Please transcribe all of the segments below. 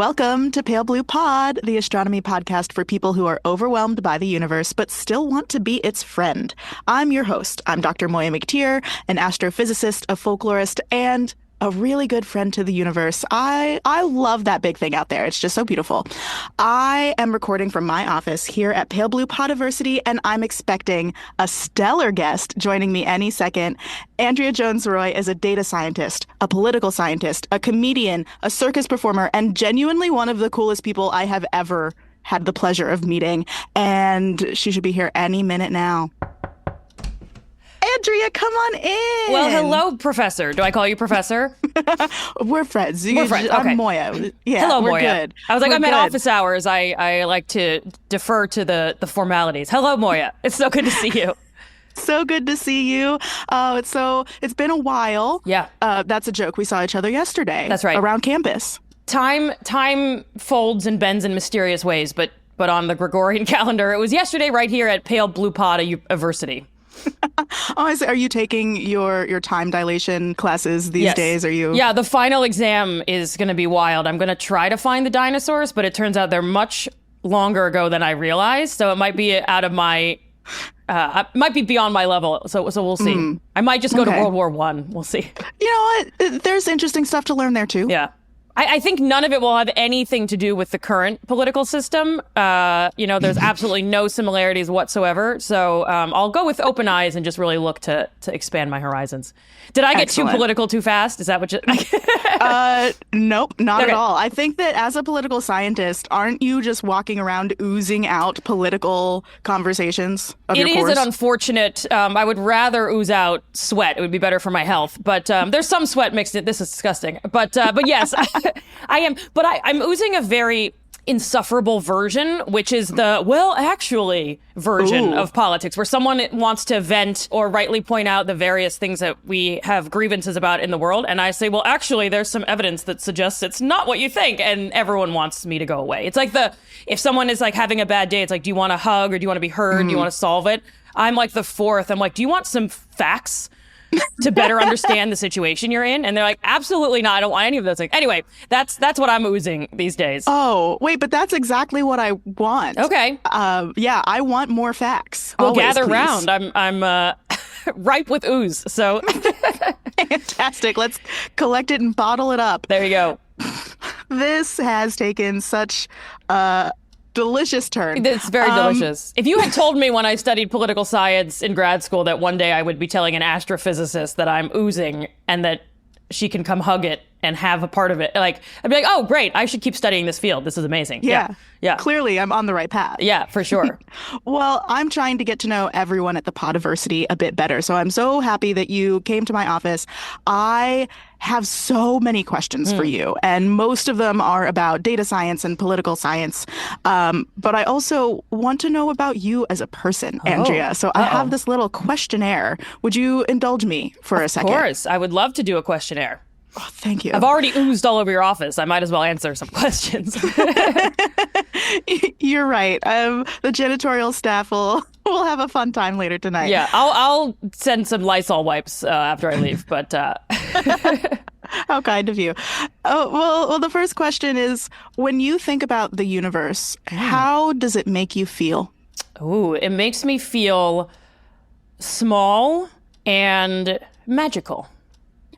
Welcome to Pale Blue Pod, the astronomy podcast for people who are overwhelmed by the universe but still want to be its friend. I'm your host. I'm Dr. Moiya McTier, an astrophysicist, a folklorist, and a really good friend to the universe. I love that big thing out there. It's just so beautiful. I am recording from my office here at Pale Blue Podiversity, and I'm expecting a stellar guest joining me any second. Andrea Jones-Rooy is a data scientist, a political scientist, a comedian, a circus performer, and genuinely one of the coolest people I have ever had the pleasure of meeting. And she should be here any minute now. Andrea, come on in. Well, hello, Professor. Do I call you Professor? We're friends. We're friends. Okay. I'm Moiya. Yeah, hello, we're Moiya. good. I was like, we're I'm good. at office hours. I like to defer to the formalities. Hello, Moiya. It's so good to see you. So good to see you. It's been a while. Yeah. That's a joke. We saw each other yesterday. That's right. Around campus. Time folds and bends in mysterious ways, but on the Gregorian calendar, it was yesterday right here at Pale Blue Pod University. Oh, I see. Are you taking your time dilation classes these days? Are you? Yeah, the final exam is going to be wild. I'm going to try to find the dinosaurs, but it turns out they're much longer ago than I realized. So it might be out of my, might be beyond my level. So we'll see. I might just go to World War I. We'll see. You know what? There's interesting stuff to learn there too. Yeah. I think none of it will have anything to do with the current political system. There's absolutely no similarities whatsoever. So I'll go with open eyes and just really look to expand my horizons. Did I get too political too fast? Is that what you... Nope, not at all. I think that as a political scientist, aren't you just walking around oozing out political conversations of your course? It is an unfortunate... I would rather ooze out sweat. It would be better for my health. But there's some sweat mixed in. This is disgusting. But yes... I am, but I'm oozing a very insufferable version, which is the version of politics, where someone wants to vent or rightly point out the various things that we have grievances about in the world. And I say, well, actually, there's some evidence that suggests it's not what you think. And everyone wants me to go away. It's like if someone is like having a bad day, it's like, do you want a hug or do you want to be heard? Do you want to solve it? I'm like the fourth. I'm like, do you want some facts to better understand the situation you're in? And they're like, absolutely not. I don't want any of those things. Anyway, that's what I'm oozing these days. Oh, wait, but that's exactly what I want. Okay. Yeah, I want more facts. Well, always, gather please. round. I'm ripe with ooze. So fantastic. Let's collect it and bottle it up. There you go. This has taken such delicious turn. It's very delicious. If you had told me when I studied political science in grad school that one day I would be telling an astrophysicist that I'm oozing and that she can come hug it and have a part of it, like, I'd be like, oh, great, I should keep studying this field. This is amazing. Yeah. Clearly, I'm on the right path. Yeah, for sure. Well, I'm trying to get to know everyone at the Podiversity a bit better. So I'm so happy that you came to my office. I have so many questions for you, and most of them are about data science and political science. But I also want to know about you as a person, Andrea. So I have this little questionnaire. Would you indulge me for a second? Of course. I would love to do a questionnaire. Oh, thank you. I've already oozed all over your office. I might as well answer some questions. You're right. The janitorial staff will have a fun time later tonight. Yeah, I'll send some Lysol wipes after I leave. But how kind of you. Oh, well, the first question is, when you think about the universe, how does it make you feel? Ooh, it makes me feel small and magical.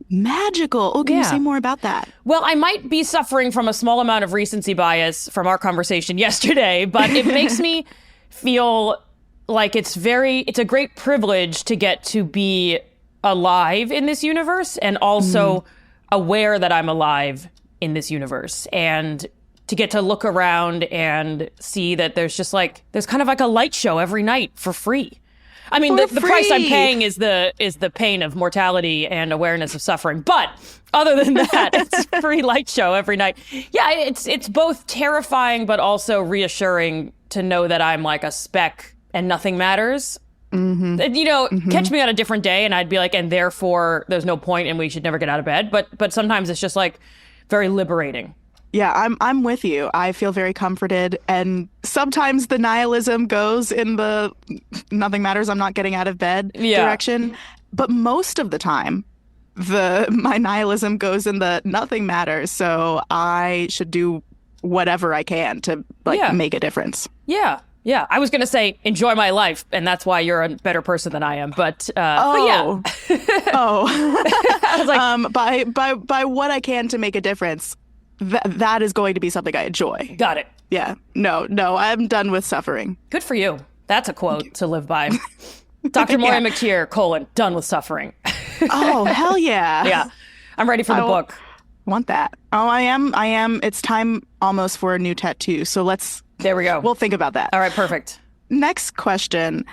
Magical. Oh, can you say more about that? Well, I might be suffering from a small amount of recency bias from our conversation yesterday, but it makes me feel like it's a great privilege to get to be alive in this universe and also aware that I'm alive in this universe, and to get to look around and see that there's kind of like a light show every night for free. I mean, the price I'm paying is the pain of mortality and awareness of suffering. But other than that, it's a free light show every night. Yeah, it's both terrifying but also reassuring to know that I'm like a speck and nothing matters. Catch me on a different day and I'd be like, and therefore there's no point and we should never get out of bed. But sometimes it's just like very liberating. Yeah, I'm with you. I feel very comforted, and sometimes the nihilism goes in the nothing matters, I'm not getting out of bed direction. But most of the time, my nihilism goes in the nothing matters, so I should do whatever I can to make a difference. Yeah. Yeah. I was going to say enjoy my life, and that's why you're a better person than I am. But yeah. I was like, by what I can to make a difference, that is going to be something I enjoy. Got it. Yeah. No, I'm done with suffering. Good for you. That's a quote to live by. Dr. Moiya McTier, done with suffering. Oh, hell yeah. Yeah. I'm ready for the book. Want that. Oh, I am. It's time almost for a new tattoo. So there we go. We'll think about that. All right, perfect. Next question.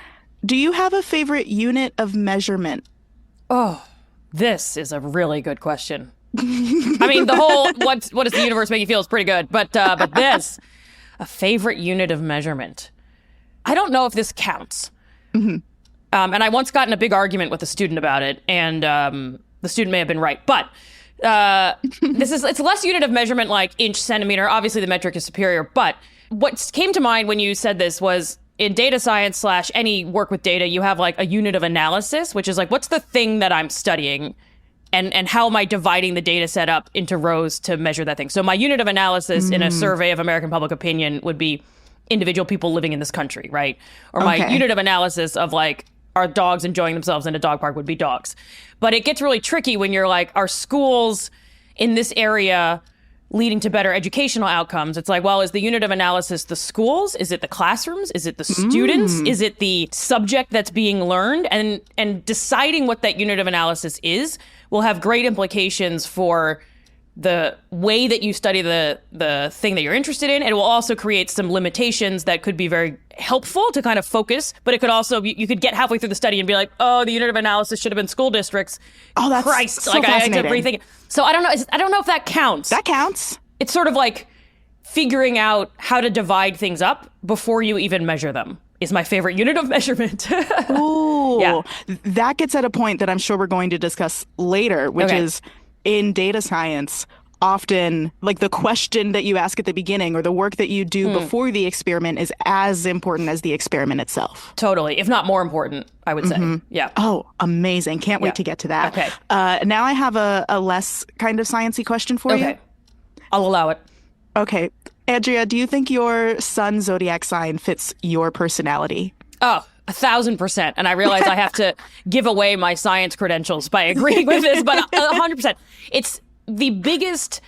Do you have a favorite unit of measurement? Oh, this is a really good question. I mean, the whole what does the universe make you feel is pretty good. But this, a favorite unit of measurement. I don't know if this counts. Mm-hmm. And I once got in a big argument with a student about it, and the student may have been right. But it's less unit of measurement like inch, centimeter. Obviously, the metric is superior. But what came to mind when you said this was in data science / any work with data, you have like a unit of analysis, which is like, what's the thing that I'm studying? And how am I dividing the data set up into rows to measure that thing? So my unit of analysis in a survey of American public opinion would be individual people living in this country, right? Or my unit of analysis of like, are dogs enjoying themselves in a dog park would be dogs. But it gets really tricky when you're like, are schools in this area leading to better educational outcomes? It's like, well, is the unit of analysis the schools? Is it the classrooms? Is it the students? Is it the subject that's being learned? And deciding what that unit of analysis is will have great implications for the way that you study the thing that you're interested in. It will also create some limitations that could be very helpful to kind of focus, but it could also, you could get halfway through the study and be like, oh, the unit of analysis should have been school districts. Oh, that's Christ. so like fascinating. I had to rethink it. So I don't know if that counts. That counts. It's sort of like figuring out how to divide things up before you even measure them is my favorite unit of measurement. Ooh, yeah. That gets at a point that I'm sure we're going to discuss later, which is in data science, often like the question that you ask at the beginning or the work that you do before the experiment is as important as the experiment itself. Totally. If not more important, I would say. Yeah. Oh, amazing. Can't wait to get to that. Okay. Now I have a less kind of sciencey question for you. Okay. I'll allow it. Okay. Andrea, do you think your sun zodiac sign fits your personality? Oh, 1,000%. And I realize I have to give away my science credentials by agreeing with this, but 100%. It's the biggest,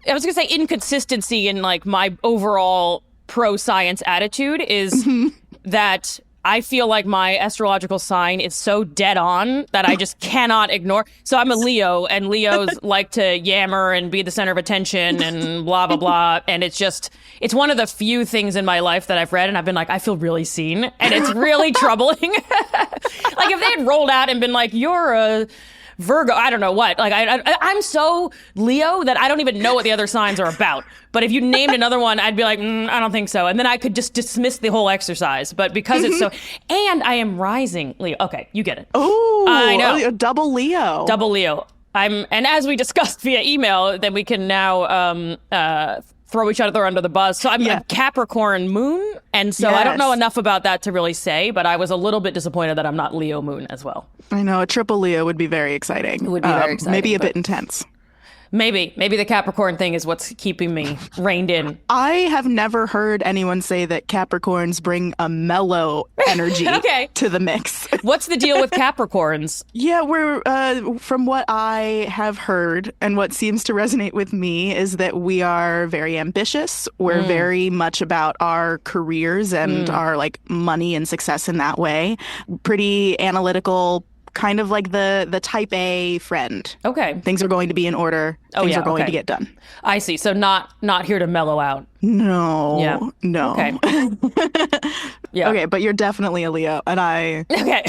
I was going to say inconsistency in like my overall pro-science attitude is that I feel like my astrological sign is so dead on that I just cannot ignore. So I'm a Leo, and Leos like to yammer and be the center of attention and blah, blah, blah. And it's one of the few things in my life that I've read, and I've been like, I feel really seen. And it's really troubling. Like if they had rolled out and been like, you're a Virgo, I don't know what. Like I'm so Leo that I don't even know what the other signs are about. But if you named another one, I'd be like, I don't think so. And then I could just dismiss the whole exercise. But because it's so, and I am rising Leo. Okay, you get it. Oh, I know. Double Leo. Double Leo. And as we discussed via email, then we can now throw each other under the bus. So I'm a Capricorn moon. And so I don't know enough about that to really say, but I was a little bit disappointed that I'm not Leo moon as well. I know. A triple Leo would be very exciting. It would be very exciting. Maybe a bit intense. Maybe the Capricorn thing is what's keeping me reined in. I have never heard anyone say that Capricorns bring a mellow energy to the mix. What's the deal with Capricorns? Yeah, we're from what I have heard and what seems to resonate with me is that we are very ambitious. We're very much about our careers and our like money and success in that way. Pretty analytical. Kind of like the type A friend. Okay. Things are going to be in order. Things are going to get done. I see. So not here to mellow out. No. Yeah. No. Okay. Yeah. Okay, but you're definitely a Leo, and I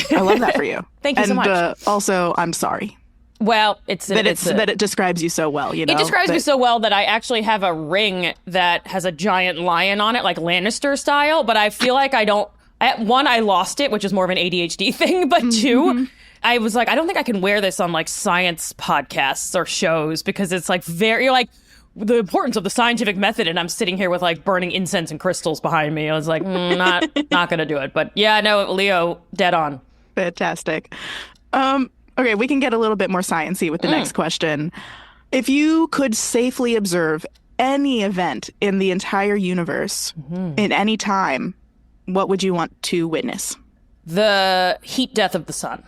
love that for you. Thank you so much. And also, I'm sorry. Well, that it describes you so well, you know? It describes me so well that I actually have a ring that has a giant lion on it, like Lannister style, but I feel like I don't... One, I lost it, which is more of an ADHD thing, but two... I was like, I don't think I can wear this on like science podcasts or shows because it's like you're like the importance of the scientific method. And I'm sitting here with like burning incense and crystals behind me. I was like, not going to do it. But yeah, no, Leo, dead on. Fantastic. Okay, we can get a little bit more sciencey with the next question. If you could safely observe any event in the entire universe, in any time, what would you want to witness? The heat death of the sun.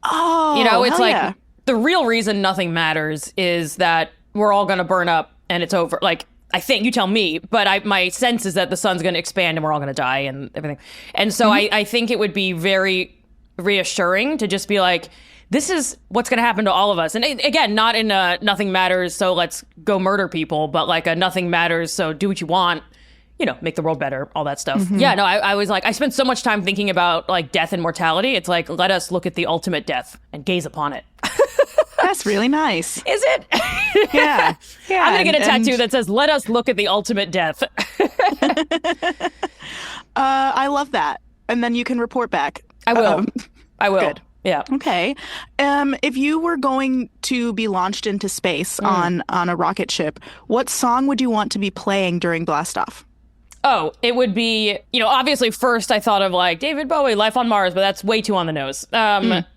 Oh, it's hell like yeah. the real reason nothing matters is that we're all going to burn up and it's over. Like, I think, you tell me, but my sense is that the sun's going to expand and we're all going to die and everything. And so I think it would be very reassuring to just be like, this is what's going to happen to all of us. And again, not in a nothing matters, so let's go murder people, but like a nothing matters, so do what you want, make the world better, all that stuff. Yeah, no, I was like, I spent so much time thinking about like death and mortality. It's like, let us look at the ultimate death and gaze upon it. That's really nice. Is it? Yeah. I'm going to get a tattoo that says, let us look at the ultimate death. I love that. And then you can report back. I will. I will. Good. Yeah. Okay. If you were going to be launched into space on a rocket ship, what song would you want to be playing during blastoff? Oh, it would be, obviously first I thought of like David Bowie, Life on Mars, but that's way too on the nose.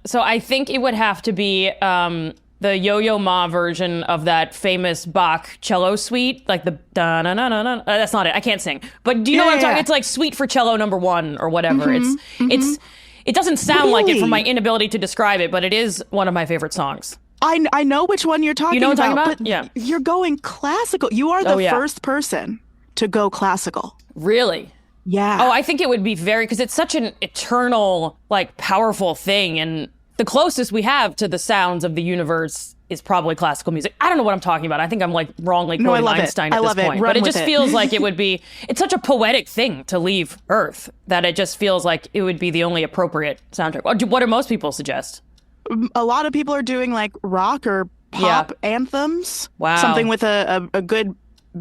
So I think it would have to be the Yo-Yo Ma version of that famous Bach cello suite, like the da-na-na-na-na. That's not it. I can't sing. But do you know what I'm talking? It's like Suite for Cello No. 1 or whatever. It doesn't sound like it from my inability to describe it, but it is one of my favorite songs. I know which one you're talking about. You know what I'm talking about? But yeah. You're going classical. You are the first person to go classical. Really? Yeah. Oh, I think it would be because it's such an eternal, like, powerful thing. And the closest we have to the sounds of the universe is probably classical music. I don't know what I'm talking about. I think I'm like wrongly quoting Einstein at this point. But it just feels like it would be, it's such a poetic thing to leave Earth that it just feels like it would be the only appropriate soundtrack. What do most people suggest? A lot of people are doing like rock or pop anthems. Wow. Something with a good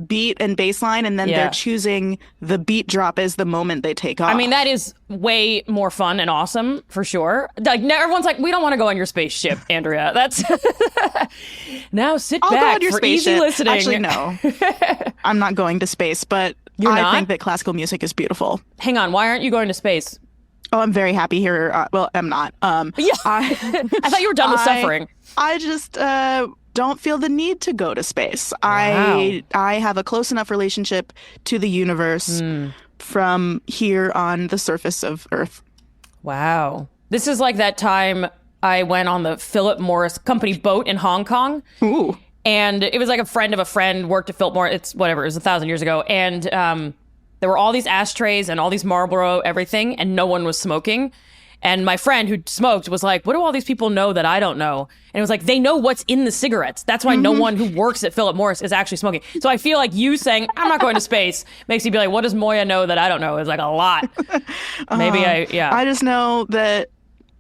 beat and bass line, and then they're choosing the beat drop as the moment they take off. I mean, that is way more fun and awesome for sure. Like, everyone's like, we don't want to go on your spaceship, Andrea. That's now sit I'll back go on your for spaceship. easy listening. Actually, no, I'm not going to space, but I think that classical music is beautiful. Hang on, why aren't you going to space? Oh, I'm very happy here. Well, I'm not. I thought you were done with suffering. I just don't feel the need to go to space. Wow. I have a close enough relationship to the universe from here on the surface of Earth. Wow. This is like that time I went on the Philip Morris Company boat in Hong Kong. Ooh. And it was like a friend of a friend worked at Philip Morris. It's whatever. It was 1,000 years ago. And there were all these ashtrays and all these Marlboro everything, and no one was smoking. And my friend who smoked was like, what do all these people know that I don't know? And it was like, they know what's in the cigarettes. That's why no one who works at Philip Morris is actually smoking. So I feel like you saying, I'm not going to space, makes me be like, what does Moiya know that I don't know? Is like a lot. Maybe I just know that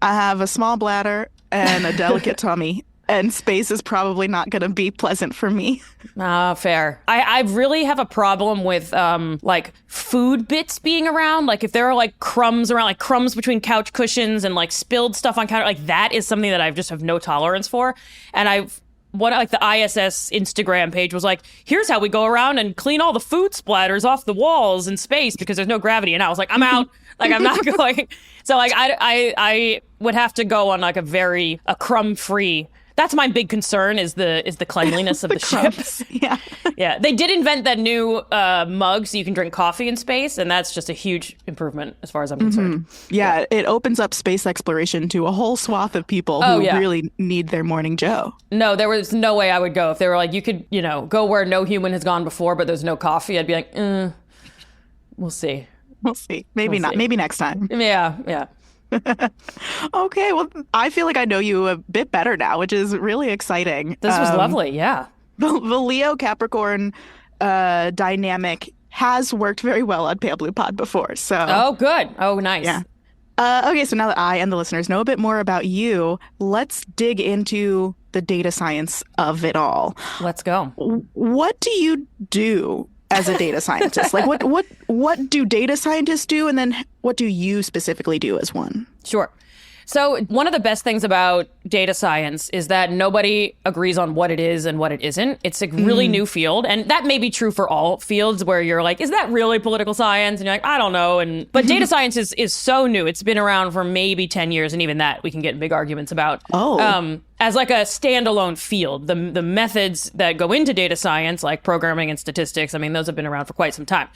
I have a small bladder and a delicate tummy. And space is probably not going to be pleasant for me. Fair. I really have a problem with like food bits being around. Like if there are like crumbs around, like crumbs between couch cushions and like spilled stuff on counter, like that is something that I just have no tolerance for. And like the ISS Instagram page was like, here's how we go around and clean all the food splatters off the walls in space because there's no gravity. And I was like, I'm out. Like I'm not going. So like I would have to go on like a crumb free. That's my big concern is the cleanliness of the ship. Yeah. Yeah. They did invent that new mug so you can drink coffee in space, and that's just a huge improvement as far as I'm concerned. Yeah, it opens up space exploration to a whole swath of people who really need their morning joe. No, there was no way I would go. If they were like, you could, go where no human has gone before, but there's no coffee, I'd be like, we'll see. We'll see. Maybe not. Maybe next time. Yeah. Okay, well, I feel like I know you a bit better now, which is really exciting. This was lovely, yeah. The Leo Capricorn dynamic has worked very well on Pale Blue Pod before. So. Oh, good. Oh, nice. Yeah. Okay, so now that I and the listeners know a bit more about you, let's dig into the data science of it all. Let's go. What do you do as a data scientist? Like what do data scientists do? And then what do you specifically do as one? Sure. So one of the best things about data science is that nobody agrees on what it is and what it isn't. It's a really new field. And that may be true for all fields where you're like, is that really political science? And you're like, I don't know. But data science is so new. It's been around for maybe 10 years. And even that we can get in big arguments about. as like a standalone field. The methods that go into data science, like programming and statistics, I mean, those have been around for quite some time.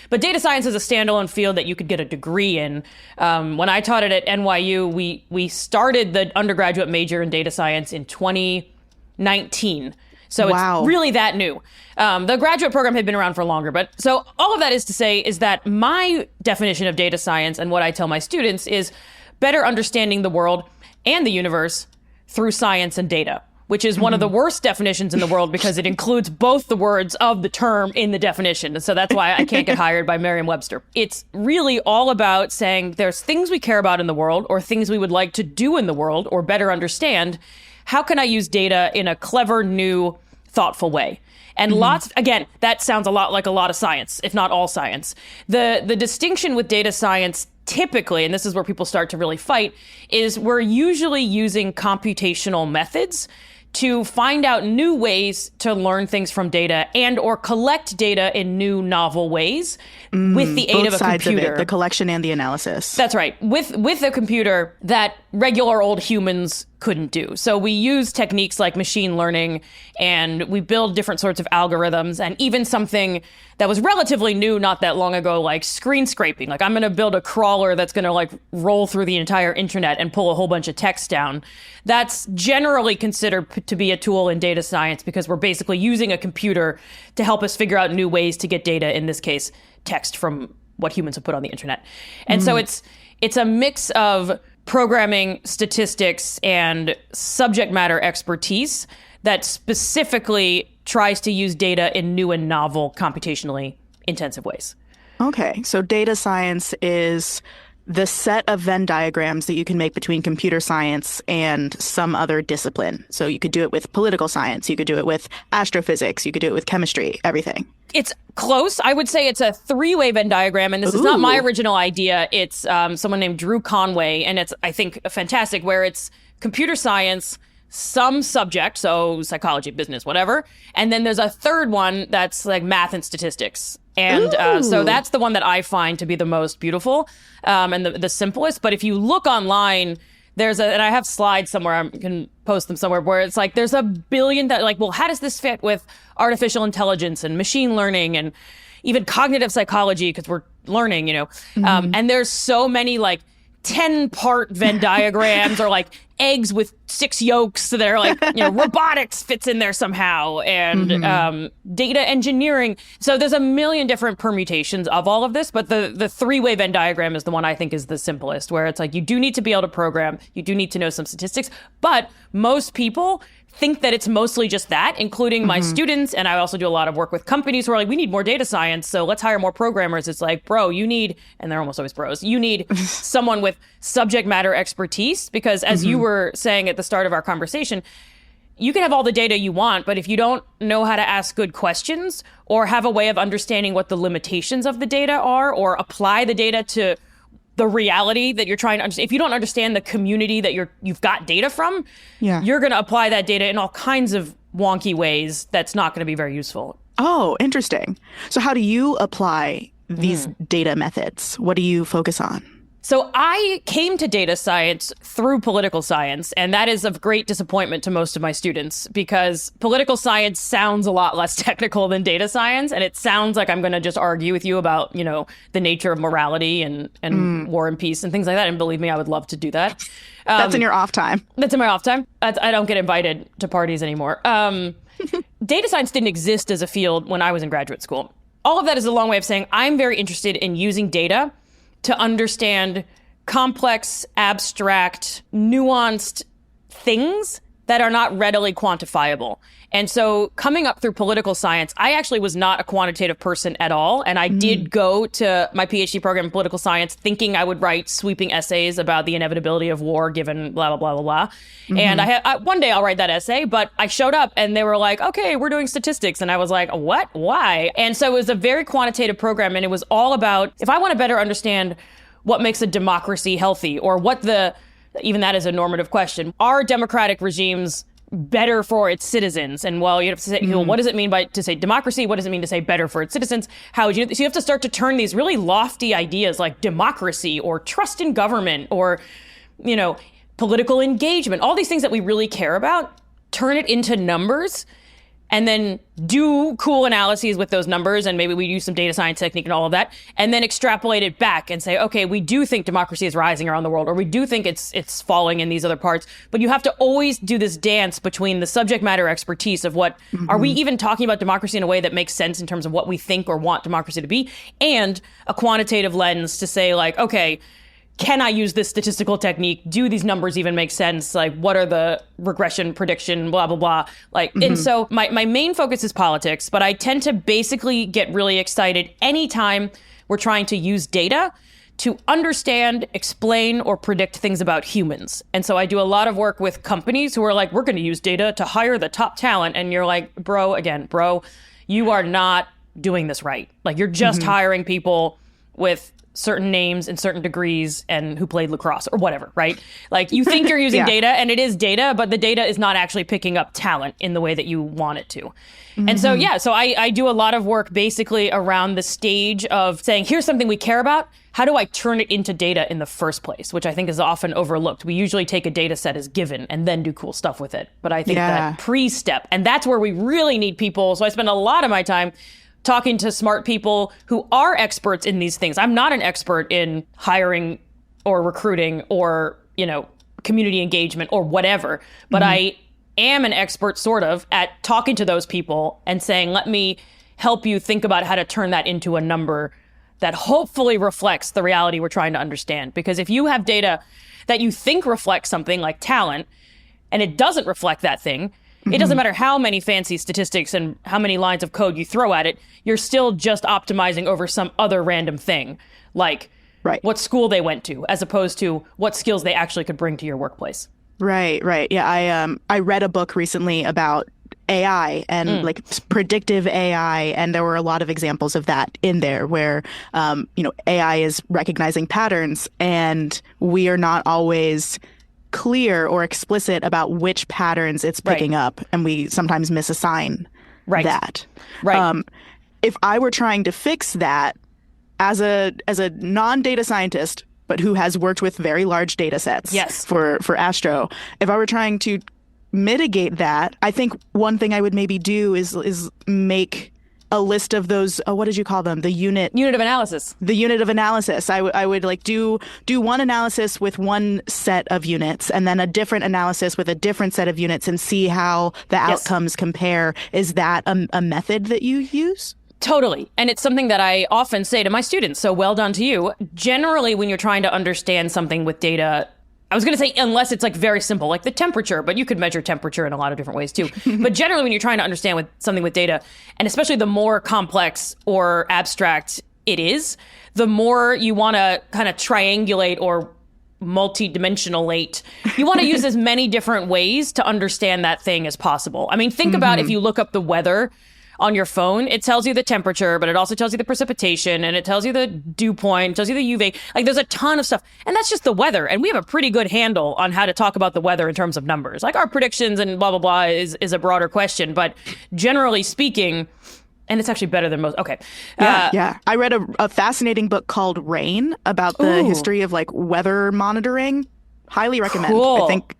But data science is a standalone field that you could get a degree in. When I taught it at NYU, we started the undergraduate major in data science in 2019. So it's really that new. The graduate program had been around for longer. But so all of that is to say is that my definition of data science and what I tell my students is better understanding the world and the universe through science and data, which is one of the worst definitions in the world because it includes both the words of the term in the definition. And so that's why I can't get hired by Merriam-Webster. It's really all about saying there's things we care about in the world or things we would like to do in the world or better understand. How can I use data in a clever, new, thoughtful way? And again, that sounds a lot like a lot of science, if not all science. The distinction with data science typically, and this is where people start to really fight, is we're usually using computational methods to find out new ways to learn things from data and or collect data in new novel ways with the aid of a computer. Both sides of it, the collection and the analysis. That's right. With a computer that regular old humans couldn't do. So we use techniques like machine learning and we build different sorts of algorithms and even something that was relatively new not that long ago, like screen scraping. Like I'm going to build a crawler that's going to like roll through the entire internet and pull a whole bunch of text down. That's generally considered to be a tool in data science because we're basically using a computer to help us figure out new ways to get data, in this case, text from what humans have put on the internet. And so it's a mix of programming, statistics, and subject matter expertise that specifically tries to use data in new and novel, computationally intensive ways. Okay, so data science is the set of Venn diagrams that you can make between computer science and some other discipline. So you could do it with political science, you could do it with astrophysics, you could do it with chemistry, everything. It's close. I would say it's a three-way Venn diagram, and this is not my original idea. It's someone named Drew Conway, and it's, I think, fantastic, where it's computer science, some subject, so psychology, business, whatever, and then there's a third one that's like math and statistics. And so that's the one that I find to be the most beautiful and the simplest. But if you look online, and I have slides somewhere, I can post them somewhere, where it's like there's a billion that like, well, how does this fit with artificial intelligence and machine learning and even cognitive psychology, because we're learning, and there's so many like 10-part Venn diagrams or like eggs with 6 yolks that are like, robotics fits in there somehow and data engineering. So there's a million different permutations of all of this, but the three-way Venn diagram is the one I think is the simplest, where it's like you do need to be able to program, you do need to know some statistics, but most people think that it's mostly just that, including my students. And I also do a lot of work with companies who are like, we need more data science, so let's hire more programmers. It's like, bro, you need, and they're almost always bros, you need someone with subject matter expertise, because as you were saying at the start of our conversation, you can have all the data you want, but if you don't know how to ask good questions or have a way of understanding what the limitations of the data are or apply the data to the reality that you're trying to understand. If you don't understand the community that you've got data from, you're going to apply that data in all kinds of wonky ways that's not going to be very useful. Oh, interesting. So how do you apply these data methods? What do you focus on? So I came to data science through political science, and that is of great disappointment to most of my students because political science sounds a lot less technical than data science, and it sounds like I'm going to just argue with you about, the nature of morality and war and peace and things like that. And believe me, I would love to do that. That's in your off time. That's in my off time. I don't get invited to parties anymore. Data science didn't exist as a field when I was in graduate school. All of that is a long way of saying I'm very interested in using data to understand complex, abstract, nuanced things that are not readily quantifiable. And so coming up through political science, I actually was not a quantitative person at all. And I did go to my PhD program in political science thinking I would write sweeping essays about the inevitability of war given blah, blah, blah, blah, blah. And one day I'll write that essay, but I showed up and they were like, okay, we're doing statistics. And I was like, what? Why? And so it was a very quantitative program. And it was all about, if I want to better understand what makes a democracy healthy or even that is a normative question, are democratic regimes better for its citizens? And well, you have to say, what does it mean to say democracy? What does it mean to say better for its citizens? How would you? So you have to start to turn these really lofty ideas like democracy or trust in government or, political engagement, all these things that we really care about, turn it into numbers, and then do cool analyses with those numbers, and maybe we use some data science technique and all of that, and then extrapolate it back and say, okay, we do think democracy is rising around the world, or we do think it's falling in these other parts. But you have to always do this dance between the subject matter expertise of what, are we even talking about democracy in a way that makes sense in terms of what we think or want democracy to be, and a quantitative lens to say, like, okay, can I use this statistical technique? Do these numbers even make sense? Like, what are the regression, prediction, blah, blah, blah. Like, and so my main focus is politics, but I tend to basically get really excited anytime we're trying to use data to understand, explain, or predict things about humans. And so I do a lot of work with companies who are like, we're going to use data to hire the top talent. And you're like, bro, you are not doing this right. Like, you're just hiring people with certain names and certain degrees and who played lacrosse or whatever, right? Like, you think you're using data, and it is data, but the data is not actually picking up talent in the way that you want it to. And so, so I do a lot of work basically around the stage of saying, here's something we care about. How do I turn it into data in the first place? Which I think is often overlooked. We usually take a data set as given and then do cool stuff with it. But I think that pre-step, and that's where we really need people. So I spend a lot of my time talking to smart people who are experts in these things. I'm not an expert in hiring or recruiting or, community engagement or whatever, but I am an expert sort of at talking to those people and saying, let me help you think about how to turn that into a number that hopefully reflects the reality we're trying to understand. Because if you have data that you think reflects something like talent and it doesn't reflect that thing, it doesn't matter how many fancy statistics and how many lines of code you throw at it, you're still just optimizing over some other random thing, like what school they went to, as opposed to what skills they actually could bring to your workplace. Right. Yeah, I read a book recently about AI and like predictive AI, and there were a lot of examples of that in there where, AI is recognizing patterns, and we are not always clear or explicit about which patterns it's picking up, and we sometimes misassign that. If I were trying to fix that as a non-data scientist, but who has worked with very large data sets for Astro, if I were trying to mitigate that, I think one thing I would maybe do is make a list of those, what did you call them? The unit of analysis. The unit of analysis. I would like do one analysis with one set of units, and then a different analysis with a different set of units, and see how the outcomes compare. Is that a method that you use? Totally. And it's something that I often say to my students. So well done to you. Generally, when you're trying to understand something with data, I was going to say, unless it's like very simple, like the temperature, but you could measure temperature in a lot of different ways too. But generally, when you're trying to understand something with data, and especially the more complex or abstract it is, the more you want to kind of triangulate or multi-dimensionalate. You want to use as many different ways to understand that thing as possible. I mean, think about if you look up the weather on your phone, it tells you the temperature, but it also tells you the precipitation, and it tells you the dew point, it tells you the UV. Like, there's a ton of stuff. And that's just the weather. And we have a pretty good handle on how to talk about the weather in terms of numbers. Like, our predictions and blah, blah, blah is a broader question. But generally speaking, and it's actually better than most. Okay. Yeah. I read a fascinating book called Rain about the history of like weather monitoring. Highly recommend. Cool. I think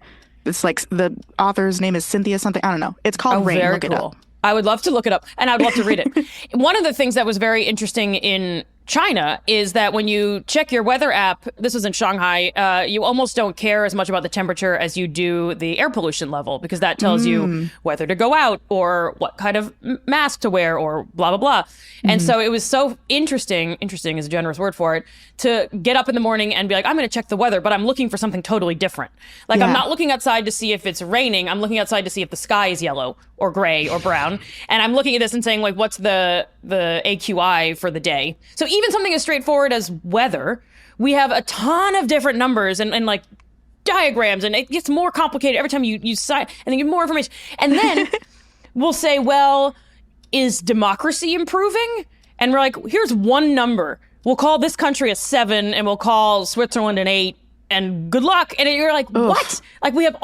it's like the author's name is Cynthia something. I don't know. It's called Rain. Very Look cool. it up. I would love to look it up, and I'd love to read it. One of the things that was very interesting in China is that when you check your weather app, this was in Shanghai, you almost don't care as much about the temperature as you do the air pollution level, because that tells you whether to go out or what kind of mask to wear or blah, blah, blah. And so it was so interesting is a generous word for it, to get up in the morning and be like, I'm going to check the weather, but I'm looking for something totally different. Like, I'm not looking outside to see if it's raining. I'm looking outside to see if the sky is yellow or gray or brown. And I'm looking at this and saying, like, what's the AQI for the day? So even something as straightforward as weather, we have a ton of different numbers and like diagrams, and it gets more complicated every time you cite, and then you get more information. And then we'll say, well, is democracy improving? And we're like, here's one number. We'll call this country a 7, and we'll call Switzerland an 8, and good luck. And you're like, what? Like, we have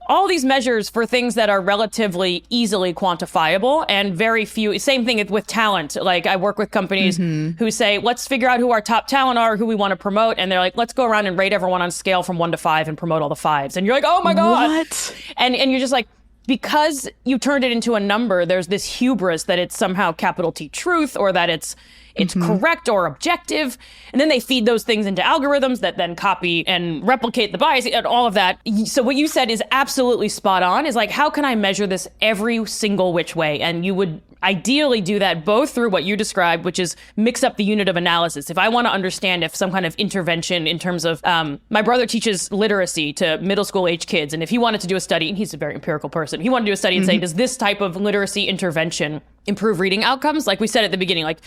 all these measures for things that are relatively easily quantifiable and very few. Same thing with talent. Like I work with companies who say, let's figure out who our top talent are, who we want to promote. And they're like, let's go around and rate everyone on a scale from 1 to 5 and promote all the 5s. And you're like, oh my God. What? And you're just like, because you turned it into a number, there's this hubris that it's somehow capital T truth or that it's correct or objective. And then they feed those things into algorithms that then copy and replicate the bias and all of that. So what you said is absolutely spot on, is like, how can I measure this every single which way? And you would ideally do that both through what you described, which is mix up the unit of analysis. If I want to understand if some kind of intervention in terms of, my brother teaches literacy to middle school age kids. And if he wanted to do a study, and he's a very empirical person, he wanted to do a study and say, does this type of literacy intervention improve reading outcomes? Like we said at the beginning, like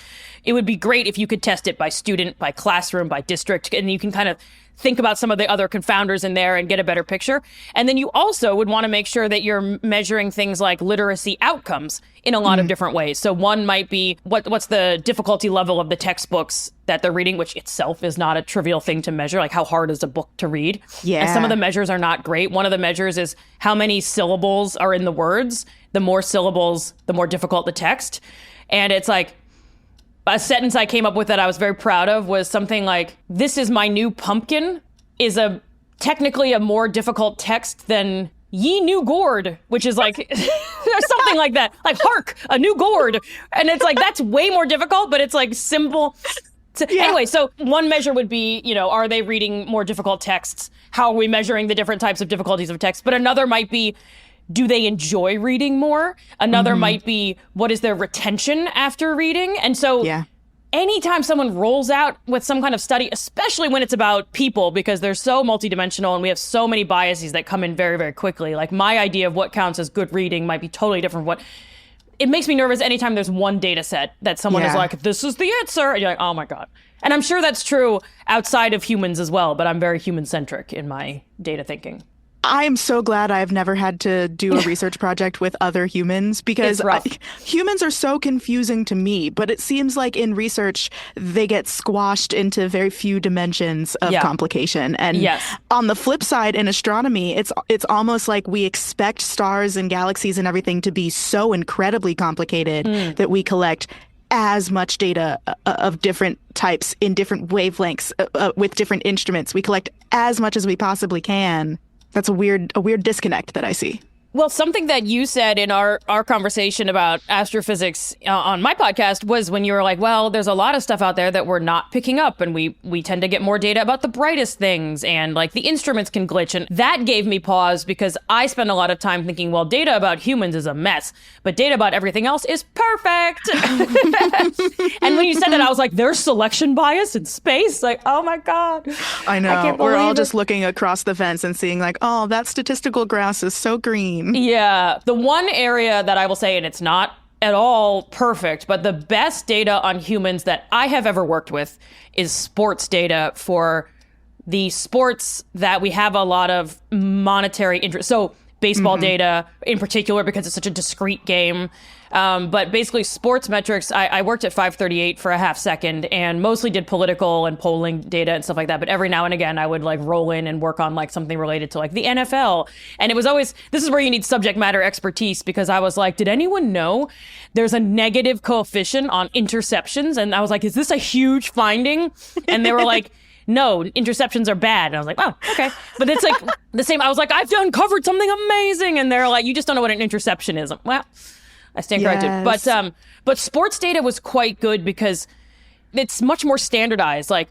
it would be great if you could test it by student, by classroom, by district, and you can kind of think about some of the other confounders in there and get a better picture. And then you also would want to make sure that you're measuring things like literacy outcomes in a lot of different ways. So one might be what's the difficulty level of the textbooks that they're reading, which itself is not a trivial thing to measure. Like how hard is a book to read? Yeah. And some of the measures are not great. One of the measures is how many syllables are in the words. The more syllables, the more difficult the text. And it's like, a sentence I came up with that I was very proud of was something like, "This is my new pumpkin," is technically a more difficult text than "Ye new gourd," which is like, or something like that. Like, "Hark, a new gourd." And it's like, that's way more difficult, but it's like simple. Anyway, so one measure would be, are they reading more difficult texts? How are we measuring the different types of difficulties of text? But another might be, do they enjoy reading more? Another might be, what is their retention after reading? And so anytime someone rolls out with some kind of study, especially when it's about people, because they're so multidimensional and we have so many biases that come in very, very quickly. Like my idea of what counts as good reading might be totally different from it makes me nervous anytime there's one data set that someone is like, this is the answer. And you're like, oh my God. And I'm sure that's true outside of humans as well, but I'm very human-centric in my data thinking. I'm so glad I've never had to do a research project with other humans because humans are so confusing to me, but it seems like in research, they get squashed into very few dimensions of complication. And on the flip side, in astronomy, it's almost like we expect stars and galaxies and everything to be so incredibly complicated that we collect as much data of different types in different wavelengths with different instruments. We collect as much as we possibly can. That's a weird disconnect that I see. Well, something that you said in our conversation about astrophysics on my podcast was when you were like, well, there's a lot of stuff out there that we're not picking up, and we tend to get more data about the brightest things, and like the instruments can glitch. And that gave me pause because I spend a lot of time thinking, well, data about humans is a mess, but data about everything else is perfect. And when you said that, I was like, there's selection bias in space? Like, oh my God. I know. We're all just looking across the fence and seeing like, oh, that statistical grass is so green. Yeah. The one area that I will say, and it's not at all perfect, but the best data on humans that I have ever worked with is sports data for the sports that we have a lot of monetary interest. So baseball data in particular, because it's such a discrete game. But basically sports metrics, I worked at 538 for a half second and mostly did political and polling data and stuff like that. But every now and again, I would like roll in and work on like something related to like the NFL. And it was always, this is where you need subject matter expertise, because I was like, did anyone know there's a negative coefficient on interceptions? And I was like, is this a huge finding? And they were like, no, interceptions are bad. And I was like, oh, okay. But it's like the same. I was like, I've uncovered something amazing. And they're like, you just don't know what an interception is. Well, I stand corrected. But sports data was quite good because it's much more standardized. Like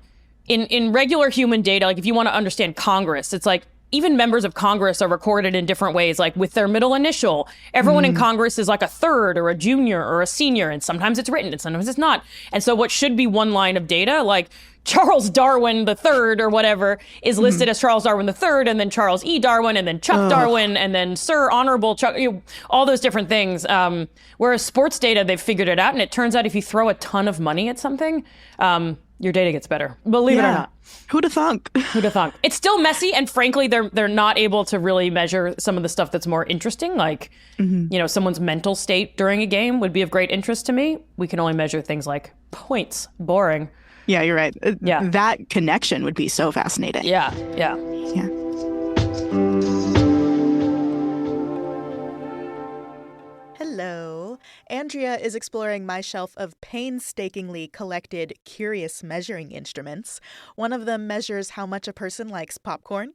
in regular human data, like if you want to understand Congress, it's like even members of Congress are recorded in different ways, like with their middle initial. Everyone in Congress is like a third or a junior or a senior, and sometimes it's written and sometimes it's not. And so what should be one line of data, like Charles Darwin the third or whatever, is listed as Charles Darwin the third, and then Charles E. Darwin, and then Chuck Darwin, and then Sir Honorable Chuck, all those different things. Whereas sports data, they've figured it out, and it turns out if you throw a ton of money at something, your data gets better. Believe it or not. Who'da thunk? Who'da thunk? It's still messy, and frankly, they're not able to really measure some of the stuff that's more interesting, like someone's mental state during a game would be of great interest to me. We can only measure things like points. Boring. Yeah, you're right. That connection would be so fascinating. Yeah. Hello. Andrea is exploring my shelf of painstakingly collected curious measuring instruments. One of them measures how much a person likes popcorn,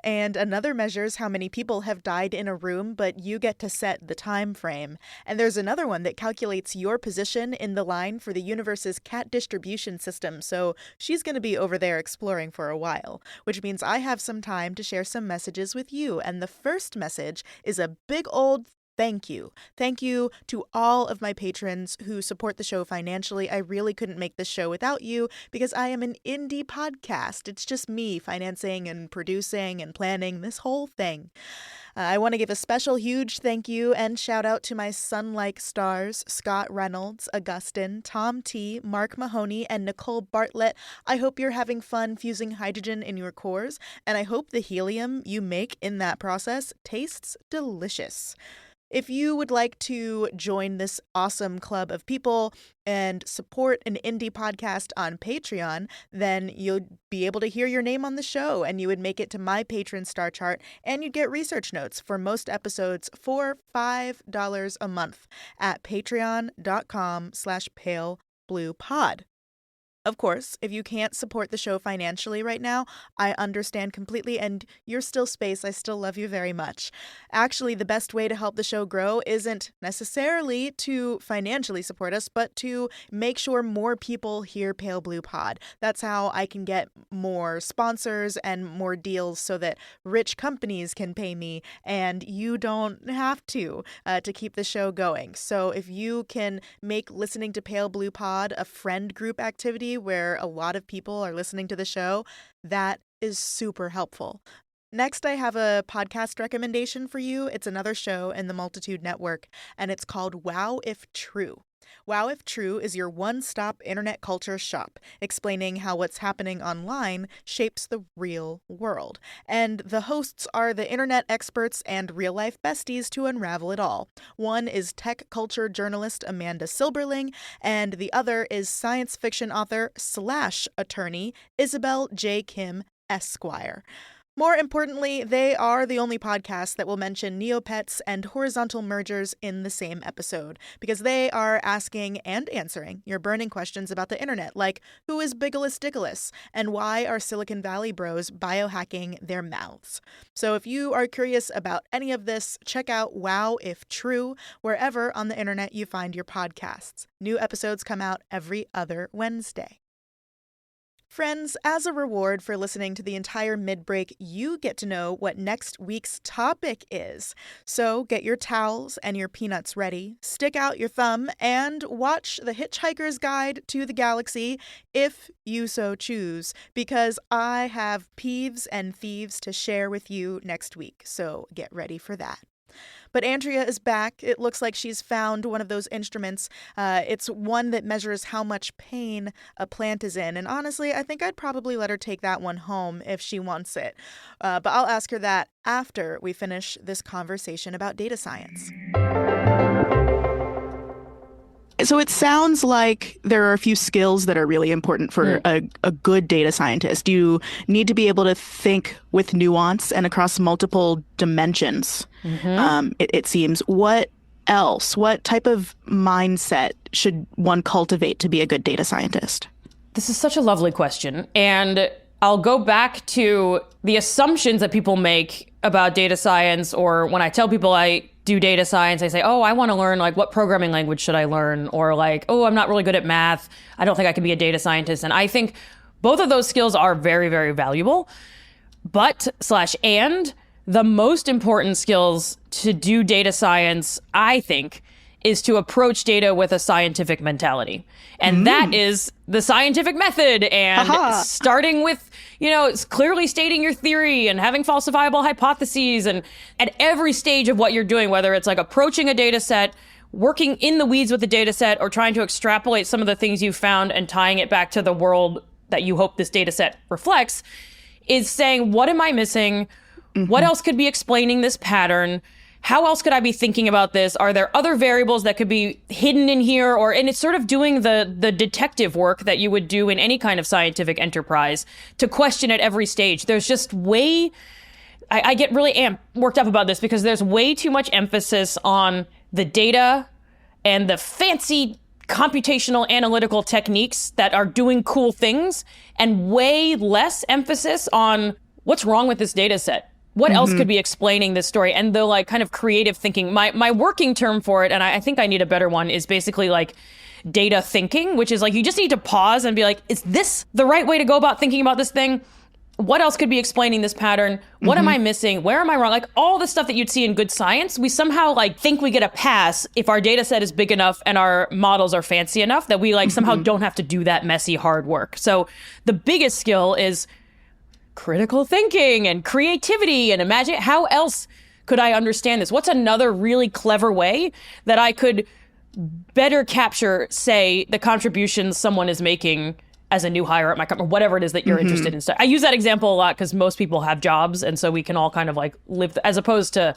and another measures how many people have died in a room, but you get to set the time frame. And there's another one that calculates your position in the line for the universe's cat distribution system, so she's going to be over there exploring for a while, which means I have some time to share some messages with you. And the first message is a big old thank you. Thank you to all of my patrons who support the show financially. I really couldn't make this show without you because I am an indie podcast. It's just me financing and producing and planning this whole thing. I want to give a special huge thank you and shout out to my sun-like stars, Scott Reynolds, Augustine, Tom T., Mark Mahoney, and Nicole Bartlett. I hope you're having fun fusing hydrogen in your cores, and I hope the helium you make in that process tastes delicious. If you would like to join this awesome club of people and support an indie podcast on Patreon, then you'll be able to hear your name on the show and you would make it to my patron star chart and you'd get research notes for most episodes for $5 a month at patreon.com/palebluepod. Of course, if you can't support the show financially right now, I understand completely, and you're still space. I still love you very much. Actually, the best way to help the show grow isn't necessarily to financially support us, but to make sure more people hear Pale Blue Pod. That's how I can get more sponsors and more deals so that rich companies can pay me, and you don't have to keep the show going. So if you can make listening to Pale Blue Pod a friend group activity where a lot of people are listening to the show, that is super helpful. Next, I have a podcast recommendation for you. It's another show in the Multitude Network, and it's called Wow If True. Wow If True is your one-stop internet culture shop, explaining how what's happening online shapes the real world. And the hosts are the internet experts and real-life besties to unravel it all. One is tech culture journalist Amanda Silberling, and the other is science fiction author / attorney Isabel J. Kim Esquire. More importantly, they are the only podcast that will mention Neopets and horizontal mergers in the same episode, because they are asking and answering your burning questions about the internet, like who is Bigelows Dickolas and why are Silicon Valley bros biohacking their mouths. So if you are curious about any of this, check out Wow If True wherever on the internet you find your podcasts. New episodes come out every other Wednesday. Friends, as a reward for listening to the entire mid-break, you get to know what next week's topic is. So get your towels and your peanuts ready, stick out your thumb, and watch The Hitchhiker's Guide to the Galaxy if you so choose, because I have peeves and thieves to share with you next week, so get ready for that. But Andrea is back. It looks like she's found one of those instruments. It's one that measures how much pain a plant is in. And honestly, I think I'd probably let her take that one home if she wants it. But I'll ask her that after we finish this conversation about data science. So it sounds like there are a few skills that are really important for a good data scientist. You need to be able to think with nuance and across multiple dimensions, it seems. What else? What type of mindset should one cultivate to be a good data scientist? This is such a lovely question. And I'll go back to the assumptions that people make about data science, or when I tell people I do data science, I say, oh, I want to learn, like, what programming language should I learn? Or like, oh, I'm not really good at math. I don't think I can be a data scientist. And I think both of those skills are very, very valuable. But / the most important skills to do data science, I think, is to approach data with a scientific mentality. And that is the scientific method, and starting with, clearly stating your theory and having falsifiable hypotheses, and at every stage of what you're doing, whether it's like approaching a data set, working in the weeds with the data set, or trying to extrapolate some of the things you've found and tying it back to the world that you hope this data set reflects, is saying, what am I missing? What else could be explaining this pattern? How else could I be thinking about this? Are there other variables that could be hidden in here? And it's sort of doing the detective work that you would do in any kind of scientific enterprise to question at every stage. There's just I get really worked up about this because there's way too much emphasis on the data and the fancy computational analytical techniques that are doing cool things, and way less emphasis on what's wrong with this data set. What else could be explaining this story? And the like kind of creative thinking. My working term for it, and I think I need a better one, is basically like data thinking, which is like you just need to pause and be like, is this the right way to go about thinking about this thing? What else could be explaining this pattern? What am I missing? Where am I wrong? Like all the stuff that you'd see in good science, we somehow like think we get a pass if our data set is big enough and our models are fancy enough that we like somehow don't have to do that messy hard work. So the biggest skill is critical thinking and creativity and imagine how else could I understand this? What's another really clever way that I could better capture, say, the contributions someone is making as a new hire at my company, or whatever it is that you're interested in. I use that example a lot because most people have jobs, and so we can all kind of like live as opposed to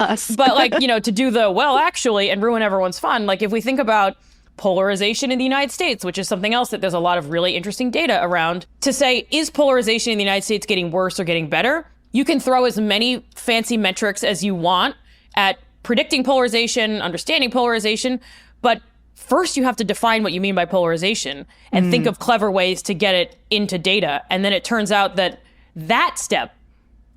us. But like, you know, to do the well, actually, and ruin everyone's fun. Like if we think about polarization in the United States, which is something else that there's a lot of really interesting data around, to say, is polarization in the United States getting worse or getting better? You can throw as many fancy metrics as you want at predicting polarization, understanding polarization, but first you have to define what you mean by polarization and think of clever ways to get it into data. And then it turns out that that step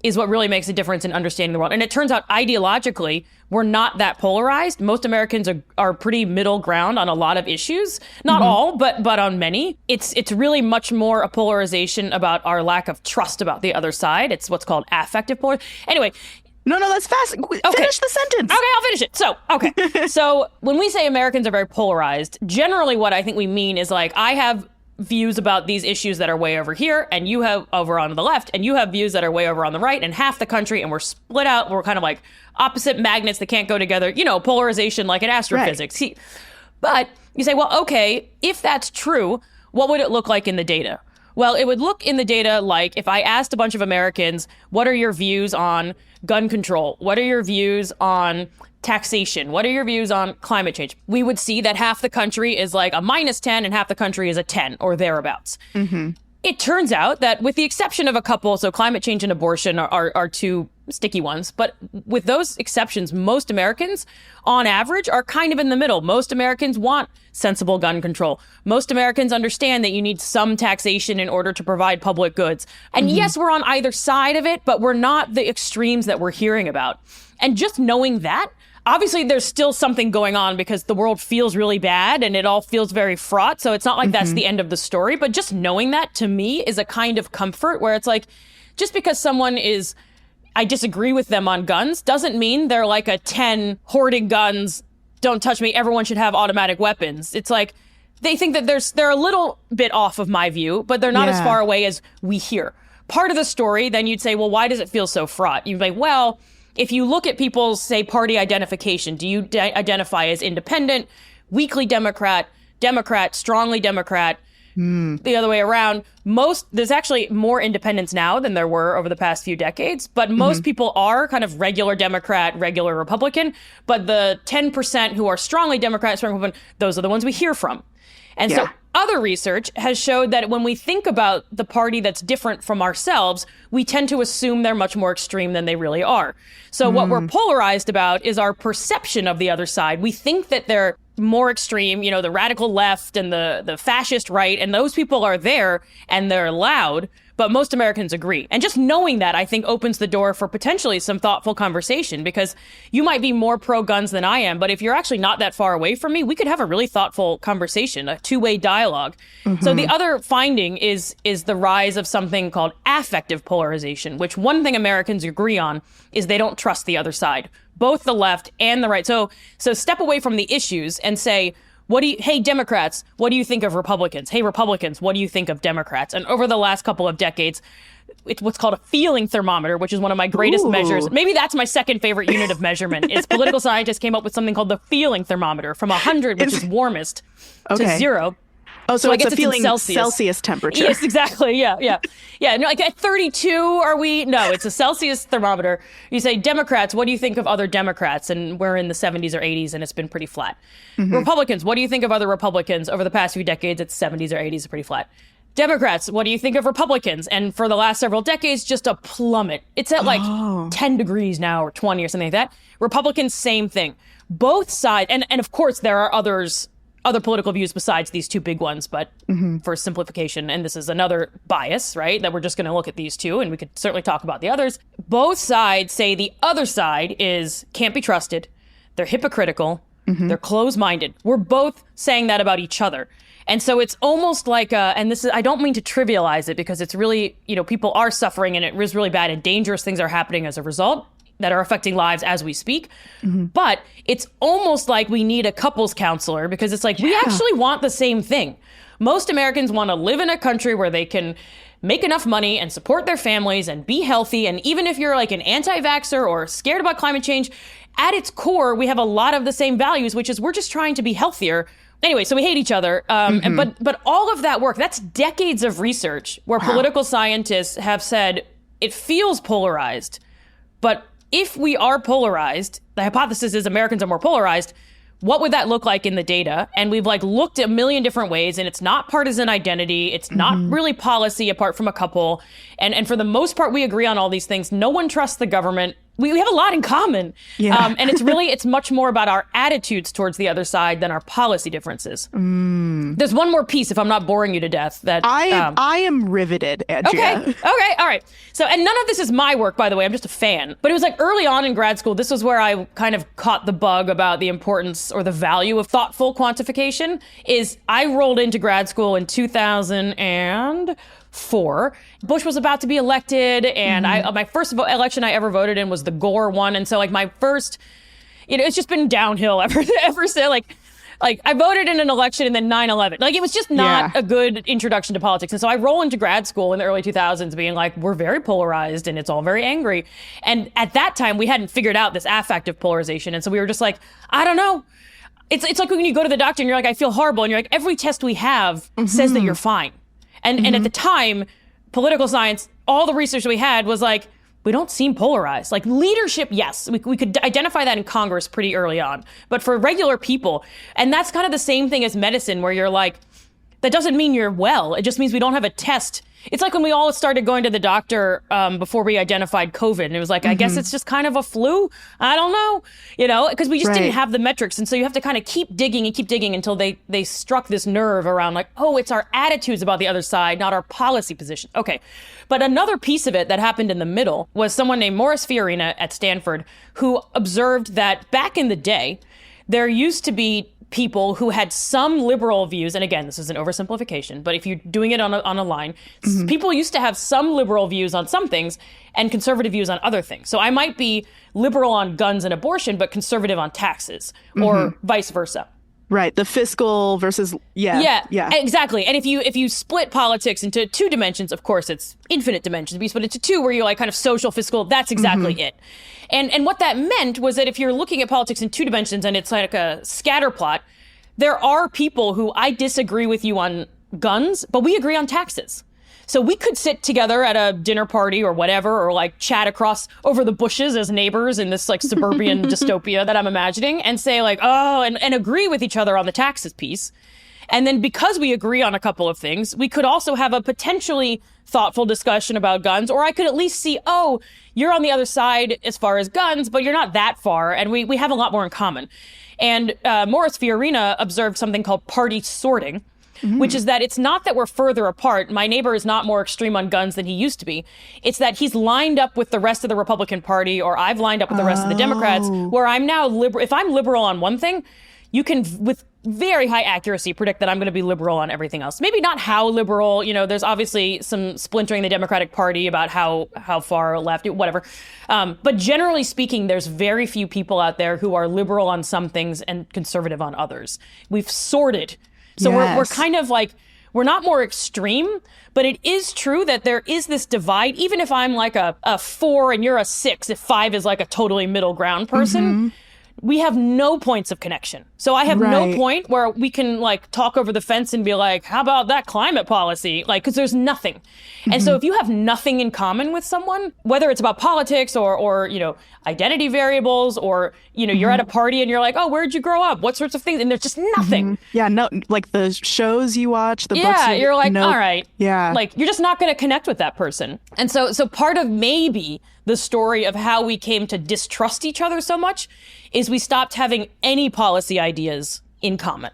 is what really makes a difference in understanding the world. And it turns out ideologically, we're not that polarized. Most Americans are pretty middle ground on a lot of issues. Not all, but on many. It's really much more a polarization about our lack of trust about the other side. It's what's called affective polarization. Anyway. No, that's fast. Finish the sentence. Okay, I'll finish it. So when we say Americans are very polarized, generally what I think we mean is like, I have views about these issues that are way over here, and you have over on the left, and you have views that are way over on the right, and half the country, and we're split out. We're kind of like opposite magnets that can't go together, you know, polarization like in astrophysics. Right. But you say, well, okay, if that's true, what would it look like in the data? Well, it would look in the data like if I asked a bunch of Americans, what are your views on gun control? What are your views on taxation? What are your views on climate change? We would see that half the country is like a -10 and half the country is a 10 or thereabouts. It turns out that with the exception of a couple, so climate change and abortion are two sticky ones, but with those exceptions, most Americans on average are kind of in the middle. Most Americans want sensible gun control. Most Americans understand that you need some taxation in order to provide public goods. And yes, we're on either side of it, but we're not the extremes that we're hearing about. And just knowing that, obviously there's still something going on because the world feels really bad and it all feels very fraught. So it's not like that's the end of the story, but just knowing that to me is a kind of comfort where it's like, just because someone is, I disagree with them on guns doesn't mean they're like a 10 hoarding guns, don't touch me, everyone should have automatic weapons. It's like they think that they're a little bit off of my view, but they're not as far away as we hear. Part of the story, then you'd say, well, why does it feel so fraught? You'd be like, well, if you look at people's, say, party identification, do you identify as independent, weakly Democrat, strongly Democrat, the other way around? There's actually more independents now than there were over the past few decades, but most people are kind of regular Democrat, regular Republican, but the 10% who are strongly Democrat, strongly Republican, those are the ones we hear from. And so other research has showed that when we think about the party that's different from ourselves, we tend to assume they're much more extreme than they really are. So what we're polarized about is our perception of the other side. We think that they're more extreme, you know, the radical left and the fascist right, and those people are there and they're loud, but most Americans agree. And just knowing that, I think, opens the door for potentially some thoughtful conversation, because you might be more pro-guns than I am, but if you're actually not that far away from me, we could have a really thoughtful conversation, a two-way dialogue. So the other finding is the rise of something called affective polarization, which one thing Americans agree on is they don't trust the other side, both the left and the right. So step away from the issues and say, hey, Democrats, what do you think of Republicans? Hey, Republicans, what do you think of Democrats? And over the last couple of decades, it's what's called a feeling thermometer, which is one of my greatest measures. Maybe that's my second favorite unit of measurement. Is political scientists came up with something called the feeling thermometer, from 100, which is warmest, to 0. Oh, so I it's guess a feeling Celsius temperature. Yes, exactly. Yeah. No, like at 32, are we? No, it's a Celsius thermometer. You say, Democrats, what do you think of other Democrats? And we're in the 70s or 80s, and it's been pretty flat. Republicans, what do you think of other Republicans? Over the past few decades, it's 70s or 80s, pretty flat. Democrats, what do you think of Republicans? And for the last several decades, just a plummet. It's at like 10 degrees now or 20 or something like that. Republicans, same thing. Both sides, and of course there are other political views besides these two big ones, but for simplification, and this is another bias, right, that we're just going to look at these two, and we could certainly talk about the others. Both sides say the other side can't be trusted, they're hypocritical, they're closed-minded. We're both saying that about each other. And so it's almost like and this is, I don't mean to trivialize it because it's really, people are suffering and it is really bad and dangerous things are happening as a result that are affecting lives as we speak. But it's almost like we need a couples counselor because it's like, we actually want the same thing. Most Americans want to live in a country where they can make enough money and support their families and be healthy. And even if you're like an anti-vaxxer or scared about climate change, at its core, we have a lot of the same values, which is we're just trying to be healthier. Anyway, so we hate each other. But all of that work, that's decades of research where political scientists have said it feels polarized. But if we are polarized, the hypothesis is Americans are more polarized. What would that look like in the data? And we've looked at a million different ways, and it's not partisan identity. It's not really policy apart from a couple. And for the most part, we agree on all these things. No one trusts the government. We have a lot in common. And it's much more about our attitudes towards the other side than our policy differences. There's one more piece, if I'm not boring you to death, that I am riveted, Andrea. Okay. All right. So, and none of this is my work, by the way. I'm just a fan. But it was early on in grad school, this was where I kind of caught the bug about the importance or the value of thoughtful quantification. Is I rolled into grad school in 2004. Bush was about to be elected, and my first election I ever voted in was the Gore one. And so my first, it's just been downhill ever since. I voted in an election and then 9/11. It was just not a good introduction to politics. And so I roll into grad school in the early 2000s being we're very polarized and it's all very angry. And at that time, we hadn't figured out this affective polarization. And so we were just I don't know. It's like when you go to the doctor and you're I feel horrible. And you're every test we have says that you're fine. And at the time, political science, all the research we had was we don't seem polarized. Leadership, yes, we could identify that in Congress pretty early on. But for regular people, and that's kind of the same thing as medicine, where you're that doesn't mean you're well. It just means we don't have a test. It's like when we all started going to the doctor before we identified COVID. And it was I guess it's just kind of a flu. I don't know, because we just didn't have the metrics. And so you have to kind of keep digging until they struck this nerve around it's our attitudes about the other side, not our policy position. Okay. But another piece of it that happened in the middle was someone named Morris Fiorina at Stanford, who observed that back in the day, there used to be people who had some liberal views. And again, this is an oversimplification, but if you're doing it on a line, people used to have some liberal views on some things and conservative views on other things. So I might be liberal on guns and abortion, but conservative on taxes, or vice versa. Right. The fiscal versus, Yeah, exactly. And if you split politics into two dimensions, of course, it's infinite dimensions. But you split it into two where you're kind of social, fiscal, that's exactly it. And what that meant was that if you're looking at politics in two dimensions and it's like a scatter plot, there are people who I disagree with you on guns, but we agree on taxes. So we could sit together at a dinner party or whatever, or chat across over the bushes as neighbors in this suburban dystopia that I'm imagining and say and agree with each other on the taxes piece. And then because we agree on a couple of things, we could also have a potentially thoughtful discussion about guns, or I could at least see, you're on the other side as far as guns, but you're not that far. And we have a lot more in common. And Morris Fiorina observed something called party sorting, which is that it's not that we're further apart. My neighbor is not more extreme on guns than he used to be. It's that he's lined up with the rest of the Republican Party, or I've lined up with the rest of the Democrats, where I'm now liberal. If I'm liberal on one thing, you can, with very high accuracy, predict that I'm going to be liberal on everything else. Maybe not how liberal, there's obviously some splintering the Democratic Party about how far left, whatever. But generally speaking, there's very few people out there who are liberal on some things and conservative on others. We've sorted. So we're kind of we're not more extreme, but it is true that there is this divide. Even if I'm a 4 and you're a 6, if 5 is a totally middle ground person, we have no points of connection. So I have no point where we can like talk over the fence and be like, how about that climate policy? Like, because there's nothing. And so if you have nothing in common with someone, whether it's about politics or you know, identity variables, or, you know, you're at a party and you're like, oh, where'd you grow up? What sorts of things? And there's just nothing. Yeah, no, like the shows you watch, the books. You're like, all right. Yeah. Like, you're just not going to connect with that person. And so part of maybe the story of how we came to distrust each other so much is we stopped having any policy ideas in common.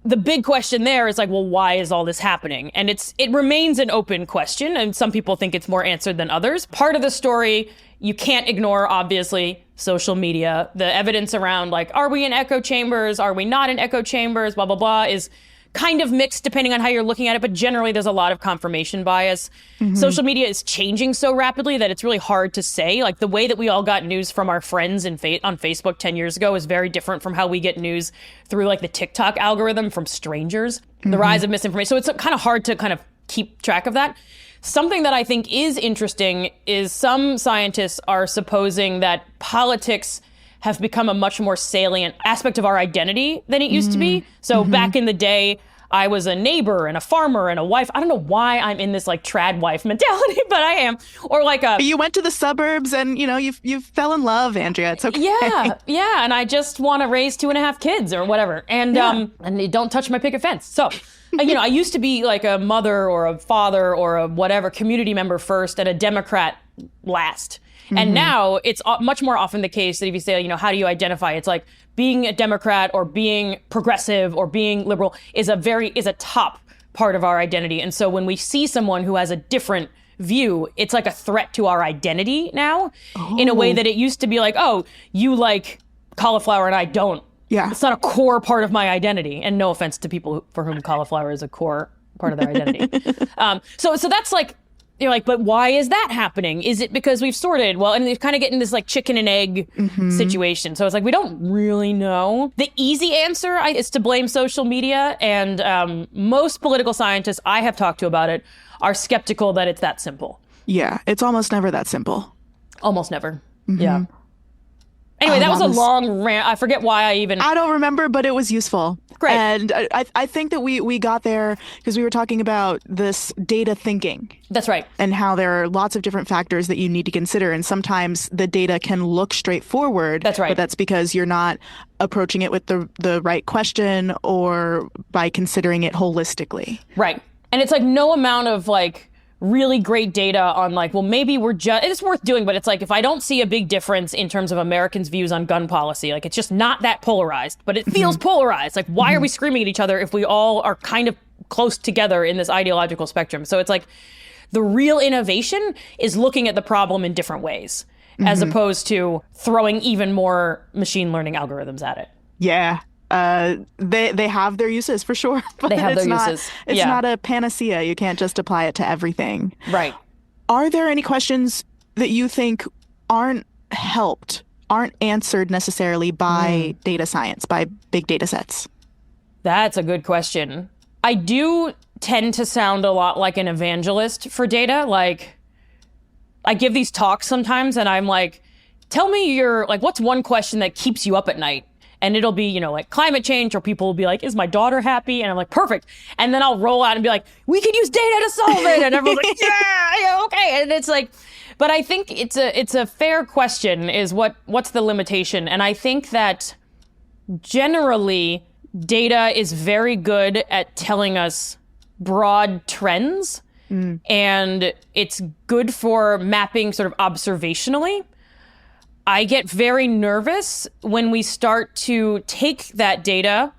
The big question there is like, well, why is all this happening? And it remains an open question, and some people think it's more answered than others. Part of the story you can't ignore, obviously, social media. The evidence around like, are we in echo chambers? Are we not in echo chambers? Blah, blah, blah is kind of mixed depending on how you're looking at it, but generally there's a lot of confirmation bias. Social media is changing so rapidly that it's really hard to say. Like, the way that we all got news from our friends on Facebook 10 years ago is very different from how we get news through like the TikTok algorithm from strangers. The rise of misinformation. So it's kind of hard to kind of keep track of that. Something that I think is interesting is some scientists are supposing that politics have become a much more salient aspect of our identity than it used to be. So back in the day, I was a neighbor and a farmer and a wife. I don't know why I'm in this like trad wife mentality, but I am. Or like you went to the suburbs and, you know, you fell in love, Andrea. It's okay. Yeah. And I just want to raise 2.5 kids or whatever. And and don't touch my picket fence. So, you know, I used to be like a mother or a father or a whatever community member first and a Democrat last. And now it's much more often the case that if you say, you know, how do you identify? It's like being a Democrat or being progressive or being liberal is a top part of our identity. And so when we see someone who has a different view, it's like a threat to our identity now in a way that it used to be like, oh, you like cauliflower and I don't. Yeah. It's not a core part of my identity. And no offense to people for whom cauliflower is a core part of their identity. So that's like, you're like, but why is that happening? Is it because we've sorted? Well, and they kind of get in this like chicken and egg situation. So it's like, we don't really know. The easy answer is to blame social media. And most political scientists I have talked to about it are skeptical that it's that simple. Yeah, it's almost never that simple. Almost never. Yeah. Anyway, that was a long rant. I forget why I don't remember, but it was useful. Great. And I think that we got there because we were talking about this data thinking. That's right. And how there are lots of different factors that you need to consider. And sometimes the data can look straightforward. That's right. But that's because you're not approaching it with the right question or by considering it holistically. Right. And it's like no amount of like really great data on like, well, maybe it's worth doing, but it's like, if I don't see a big difference in terms of Americans' views on gun policy, like it's just not that polarized, but it feels polarized. Like, why are we screaming at each other if we all are kind of close together in this ideological spectrum? So it's like the real innovation is looking at the problem in different ways, as opposed to throwing even more machine learning algorithms at it. Yeah. They have their uses for sure, but they have their uses. It's not a panacea. You can't just apply it to everything. Right. Are there any questions that you think aren't answered necessarily by data science, by big data sets? That's a good question. I do tend to sound a lot like an evangelist for data. Like, I give these talks sometimes and I'm like, tell me what's one question that keeps you up at night? And it'll be, you know, like climate change, or people will be like, is my daughter happy? And I'm like, perfect. And then I'll roll out and be like, we can use data to solve it. And everyone's like, yeah, okay. And it's like, but I think it's a fair question is what's the limitation? And I think that generally data is very good at telling us broad trends. And it's good for mapping sort of observationally. I get very nervous when we start to take that data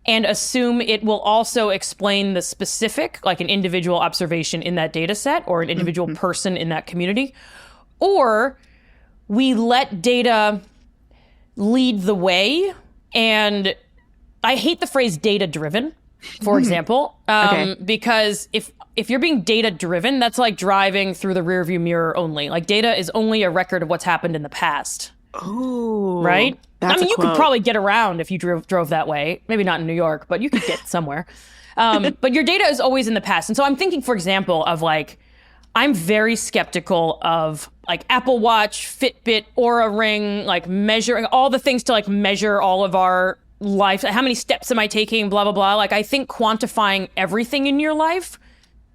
and assume it will also explain the specific, like an individual observation in that data set or an individual person in that community. Or we let data lead the way. And I hate the phrase data-driven, for example, because if you're being data-driven, that's like driving through the rearview mirror only. Like, data is only a record of what's happened in the past. Oh, right? That's you could probably get around if you drove that way. Maybe not in New York, but you could get somewhere. But your data is always in the past. And so I'm thinking, for example, of like, I'm very skeptical of like Apple Watch, Fitbit, Oura Ring, like measuring all the things to like measure all of our life. How many steps am I taking? Blah, blah, blah. Like I think quantifying everything in your life,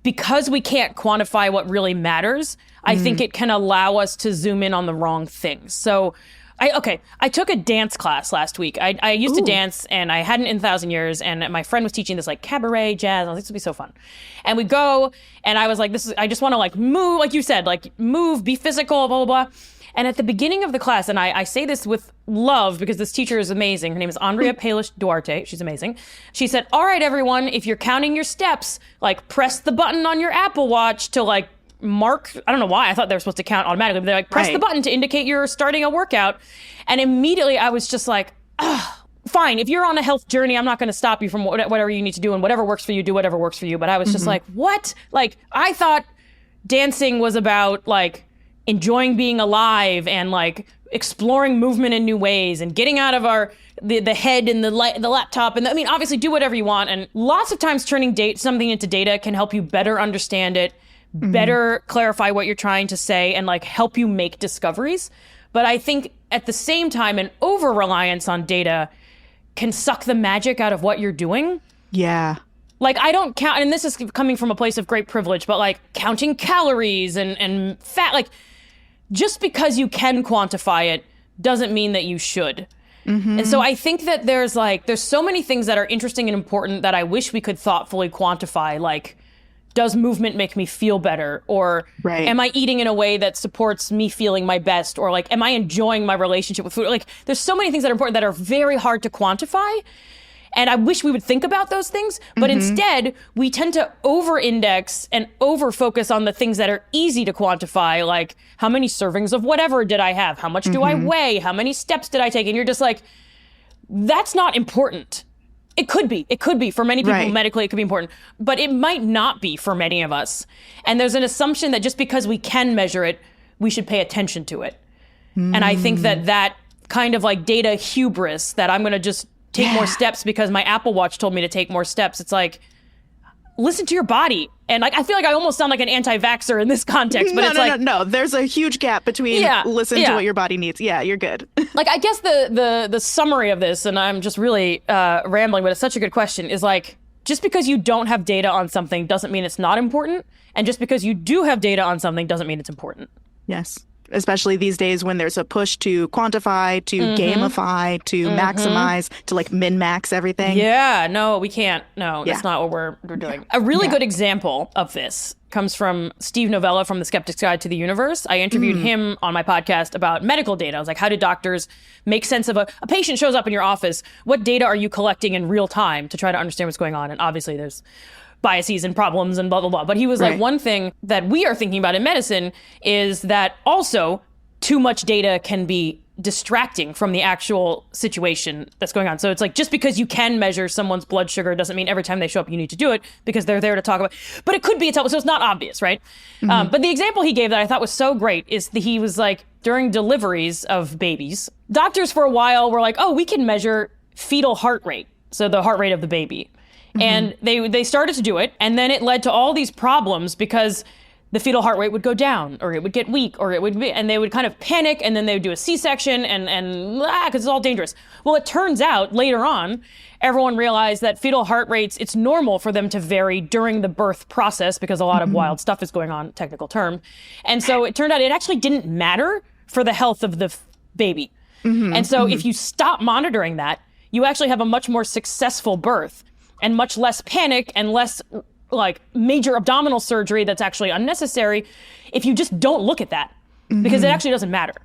because we can't quantify what really matters, I think it can allow us to zoom in on the wrong things. So I took a dance class last week. I used to dance, and I hadn't in 1,000 years. And my friend was teaching this like cabaret jazz. I was like, this would be so fun. And we go, and I was like, I just want to like move, like you said, like move, be physical, blah, blah, blah. And at the beginning of the class, and I say this with love because this teacher is amazing. Her name is Andrea Duarte. She's amazing. She said, all right, everyone, if you're counting your steps, like press the button on your Apple Watch to like mark. I don't know why. I thought they were supposed to count automatically. But they're like, press the button to indicate you're starting a workout. And immediately I was just like, fine. If you're on a health journey, I'm not going to stop you from whatever you need to do. And whatever works for you, do whatever works for you. But I was just like, what? Like, I thought dancing was about like enjoying being alive and like exploring movement in new ways and getting out of the head and the laptop. And I mean, obviously do whatever you want. And lots of times turning something into data can help you better understand it, better clarify what you're trying to say, and like help you make discoveries. But I think at the same time, an over-reliance on data can suck the magic out of what you're doing. Yeah. Like I don't count, and this is coming from a place of great privilege, but like counting calories and fat, like just because you can quantify it doesn't mean that you should. And so I think that there's so many things that are interesting and important that I wish we could thoughtfully quantify, like, does movement make me feel better? Or am I eating in a way that supports me feeling my best? Or like, am I enjoying my relationship with food? Like, there's so many things that are important that are very hard to quantify. And I wish we would think about those things. But instead, we tend to over-index and over-focus on the things that are easy to quantify, like how many servings of whatever did I have? How much do I weigh? How many steps did I take? And you're just like, that's not important. It could be. It could be. For many people, medically, it could be important. But it might not be for many of us. And there's an assumption that just because we can measure it, we should pay attention to it. And I think that kind of like data hubris, that I'm going to just take more steps because my Apple Watch told me to take more steps. It's like, listen to your body. And like, I feel like I almost sound like an anti-vaxxer in this context, but No. There's a huge gap between listen to what your body needs. Yeah, you're good. Like, I guess the summary of this, and I'm just really rambling, but it's such a good question, is like, just because you don't have data on something doesn't mean it's not important. And just because you do have data on something doesn't mean it's important. Yes. Especially these days when there's a push to quantify, to gamify, to maximize, to like min-max everything. Yeah, no, we can't. No, that's not what we're doing. A really good example of this comes from Steve Novella from The Skeptic's Guide to the Universe. I interviewed him on my podcast about medical data. I was like, how do doctors make sense of a patient shows up in your office? What data are you collecting in real time to try to understand what's going on? And obviously there's biases and problems and blah, blah, blah. But he was like, one thing that we are thinking about in medicine is that also too much data can be distracting from the actual situation that's going on. So it's like, just because you can measure someone's blood sugar doesn't mean every time they show up you need to do it, because they're there to talk about, but it could be, so it's not obvious, right? But the example he gave that I thought was so great is that he was like, during deliveries of babies, doctors for a while were like, oh, we can measure fetal heart rate. So the heart rate of the baby. And they started to do it, and then it led to all these problems because the fetal heart rate would go down, or it would get weak, or it would be, and they would kind of panic, and then they would do a C-section, and because it's all dangerous. Well, it turns out later on, everyone realized that fetal heart rates, it's normal for them to vary during the birth process because a lot of wild stuff is going on, technical term. And so it turned out it actually didn't matter for the health of the baby. And so if you stop monitoring that, you actually have a much more successful birth, and much less panic and less like major abdominal surgery that's actually unnecessary if you just don't look at that, because it actually doesn't matter.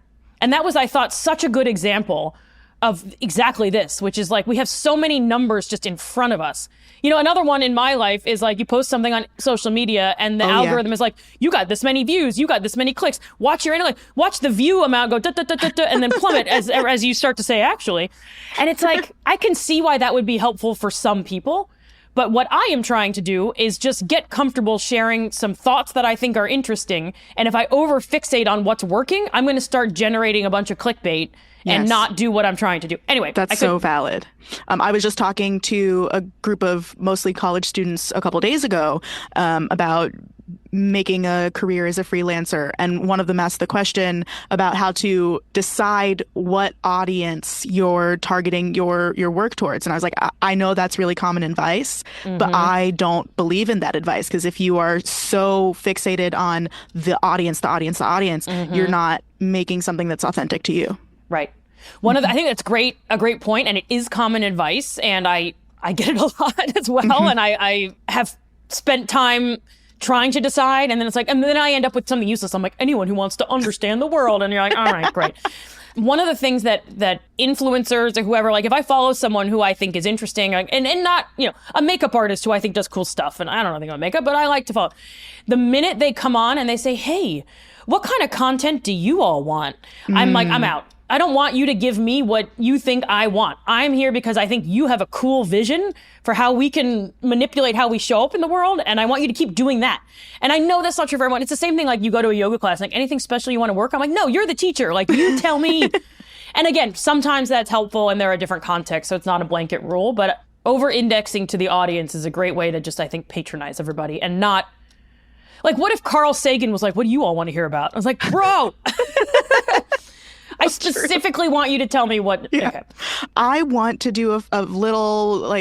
And that was, I thought, such a good example of exactly this, which is like, we have so many numbers just in front of us. You know, another one in my life is like, you post something on social media and the algorithm is like, you got this many views, you got this many clicks, watch the view amount go and then plummet as you start to say actually. And it's like, I can see why that would be helpful for some people. But what I am trying to do is just get comfortable sharing some thoughts that I think are interesting. And if I over fixate on what's working, I'm going to start generating a bunch of clickbait and not do what I'm trying to do. Anyway, that's so valid. I was just talking to a group of mostly college students a couple days ago about making a career as a freelancer, and one of them asked the question about how to decide what audience you're targeting your work towards. And I was like, I know that's really common advice, but I don't believe in that advice, because if you are so fixated on the audience, you're not making something that's authentic to you. Right. I think that's a great point, and it is common advice, and I get it a lot as well, and I have spent time trying to decide, and then it's like, and then I end up with something useless. I'm like, anyone who wants to understand the world, and you're like, all right, great. One of the things that influencers or whoever, like if I follow someone who I think is interesting, and not, a makeup artist who I think does cool stuff, and I don't know anything about makeup, but I like to follow. The minute they come on and they say, hey, what kind of content do you all want? I'm like, I'm out. I don't want you to give me what you think I want. I'm here because I think you have a cool vision for how we can manipulate how we show up in the world, and I want you to keep doing that. And I know that's not true for everyone. It's the same thing like you go to a yoga class, like anything special you want to work on? I'm like, no, you're the teacher. Like, you tell me. And again, sometimes that's helpful and there are different contexts, so it's not a blanket rule, but over-indexing to the audience is a great way to just, I think, patronize everybody and not... Like, what if Carl Sagan was like, what do you all want to hear about? I was like, bro... I specifically want you to tell me what... Yeah. Okay. I want to do a little,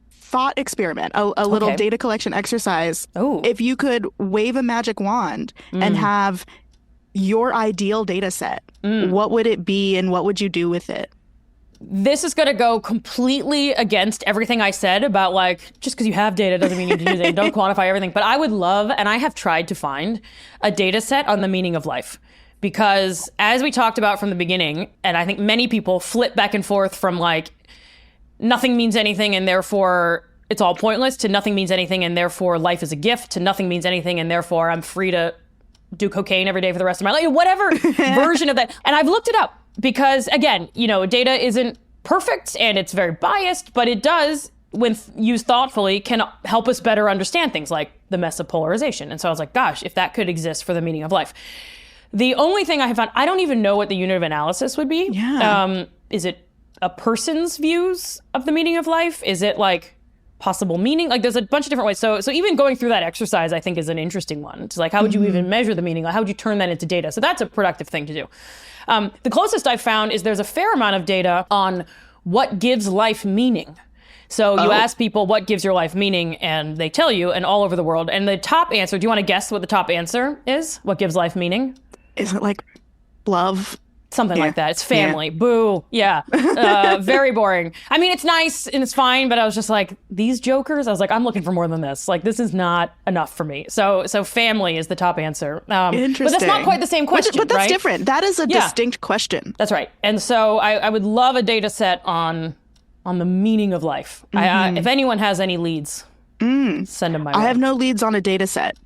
thought experiment, a little data collection exercise. Oh. If you could wave a magic wand and have your ideal data set, what would it be and what would you do with it? This is going to go completely against everything I said about, just because you have data doesn't mean you need to use it. Don't quantify everything. But I would love, and I have tried to find, a data set on the meaning of life. Because as we talked about from the beginning, and I think many people flip back and forth from nothing means anything and therefore it's all pointless, to nothing means anything and therefore life is a gift, to nothing means anything and therefore I'm free to do cocaine every day for the rest of my life, whatever version of that. And I've looked it up because, again, data isn't perfect and it's very biased, but it does, when used thoughtfully, can help us better understand things like the mess of polarization. And so I was like, gosh, if that could exist for the meaning of life. The only thing I have found, I don't even know what the unit of analysis would be. Yeah. Is it a person's views of the meaning of life? Is it possible meaning? There's a bunch of different ways. So even going through that exercise, I think, is an interesting one. It's how would you even measure the meaning? How would you turn that into data? So that's a productive thing to do. The closest I've found is there's a fair amount of data on what gives life meaning. So you ask people, what gives your life meaning? And they tell you, and all over the world. And the top answer, do you want to guess what the top answer is? What gives life meaning? Is it love? Something like that. It's family. Yeah. Boo. Yeah. Very boring. I mean, it's nice and it's fine, but I was just like, these jokers, I was like, I'm looking for more than this. This is not enough for me. So family is the top answer. Interesting. But that's not quite the same question, but that's right? different. That is a distinct question. That's right. And so I would love a data set on the meaning of life. If anyone has any leads, send them my way. I have no leads on a data set.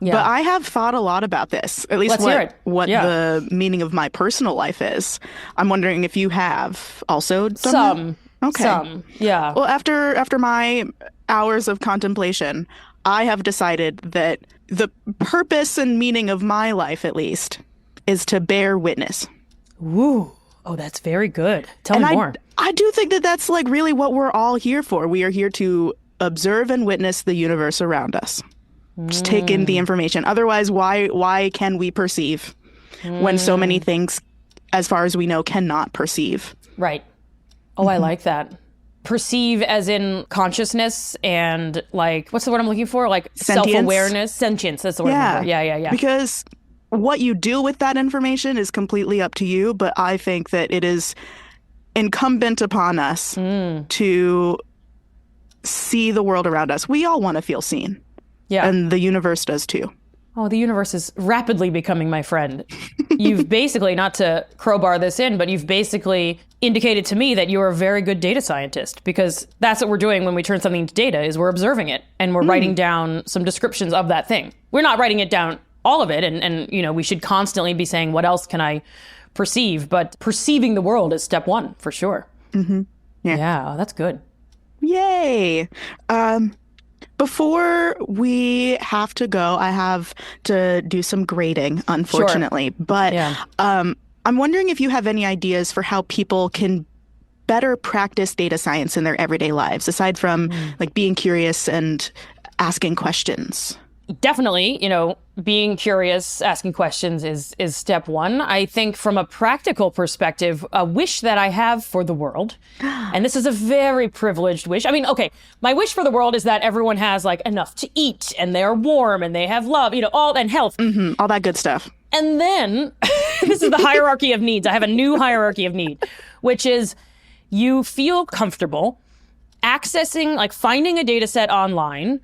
Yeah. But I have thought a lot about this, at least what the meaning of my personal life is. I'm wondering if you have also done some. That? Okay. Some, yeah. Well, after my hours of contemplation, I have decided that the purpose and meaning of my life, at least, is to bear witness. Ooh. Oh, that's very good. Tell me more. I do think that that's really what we're all here for. We are here to observe and witness the universe around us. Just take in the information. Otherwise, why can we perceive when so many things, as far as we know, cannot perceive? Right. Oh, I like that. Perceive as in consciousness and what's the word I'm looking for? Self-awareness. Sentience. That's the word I'm looking for. Yeah. Because what you do with that information is completely up to you, but I think that it is incumbent upon us to see the world around us. We all want to feel seen. Yeah. And the universe does too. Oh, the universe is rapidly becoming my friend. You've basically, not to crowbar this in, but you've basically indicated to me that you're a very good data scientist, because that's what we're doing when we turn something into data, is we're observing it and we're writing down some descriptions of that thing. We're not writing it down, all of it, and we should constantly be saying, what else can I perceive? But perceiving the world is step one, for sure. Mm-hmm. Yeah, that's good. Yay. Before we have to go, I have to do some grading, unfortunately. Sure. But I'm wondering if you have any ideas for how people can better practice data science in their everyday lives, aside from being curious and asking questions. definitely, being curious, asking questions is step one. I think from a practical perspective, a wish that I have for the world, and this is a very privileged wish. I mean, okay, my wish for the world is that everyone has like enough to eat and they're warm and they have love, all and health. Mm-hmm, all that good stuff. And then this is the hierarchy of needs. I have a new hierarchy of need, which is you feel comfortable accessing, like finding a data set online,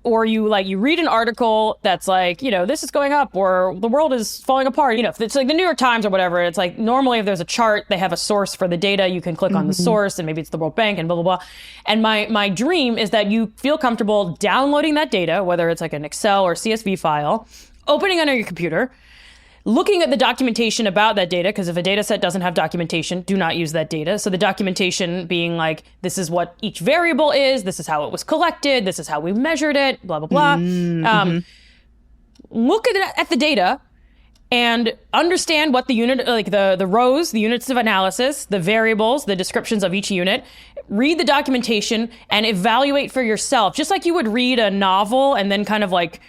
or you read an article that's like, this is going up or the world is falling apart. If it's like the New York Times or whatever, it's like normally if there's a chart, they have a source for the data. You can click on the source and maybe it's the World Bank and blah, blah, blah. And my dream is that you feel comfortable downloading that data, whether it's like an Excel or CSV file, opening it on your computer, looking at the documentation about that data, because if a data set doesn't have documentation, do not use that data. So the documentation being like, this is what each variable is, this is how it was collected, this is how we measured it, blah, blah, blah. Mm-hmm. Look at the data and understand what the unit, like the rows, the units of analysis, the variables, the descriptions of each unit. Read the documentation and evaluate for yourself, just like you would read a novel and then kind of like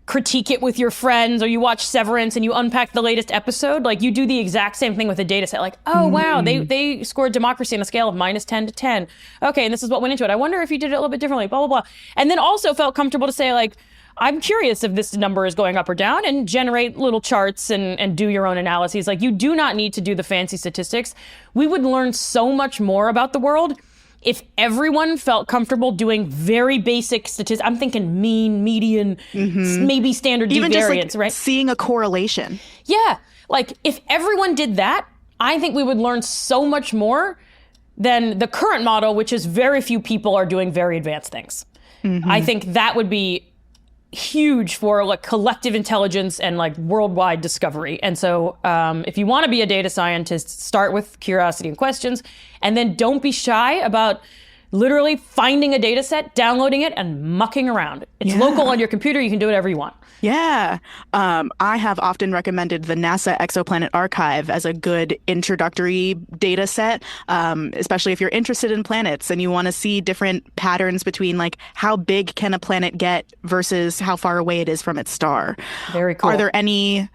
critique it with your friends, or you watch Severance and you unpack the latest episode. Like you do the exact same thing with a data set. Like, oh, wow, they scored democracy on a scale of -10 to 10. Okay, and this is what went into it. I wonder if you did it a little bit differently, blah, blah, blah. And then also felt comfortable to say, like, I'm curious if this number is going up or down, and generate little charts and do your own analyses. Like, you do not need to do the fancy statistics. We would learn so much more about the world if everyone felt comfortable doing very basic statistics. I'm thinking mean, median, maybe standard even deviance, just like right? Seeing a correlation. Yeah. Like if everyone did that, I think we would learn so much more than the current model, which is very few people are doing very advanced things. I think that would be huge for like collective intelligence and like worldwide discovery. And so if you want to be a data scientist, start with curiosity and questions, and then don't be shy about literally finding a data set, downloading it, and mucking around. It's local on your computer. You can do whatever you want. Yeah. I have often recommended the NASA Exoplanet Archive as a good introductory data set, especially if you're interested in planets and you want to see different patterns between like how big can a planet get versus how far away it is from its star. Very cool. Are there any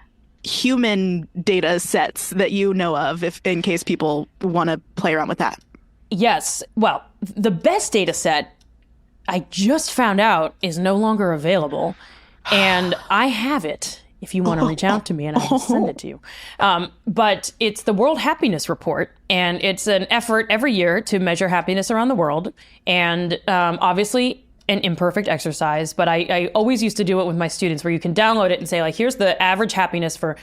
human data sets that you know of, if in case people want to play around with that? Yes. Well, the best data set I just found out is no longer available. And I have it if you want to reach out to me and I can send it to you. But it's the World Happiness Report, and it's an effort every year to measure happiness around the world. And obviously an imperfect exercise, but I always used to do it with my students, where you can download it and say, like, here's the average happiness for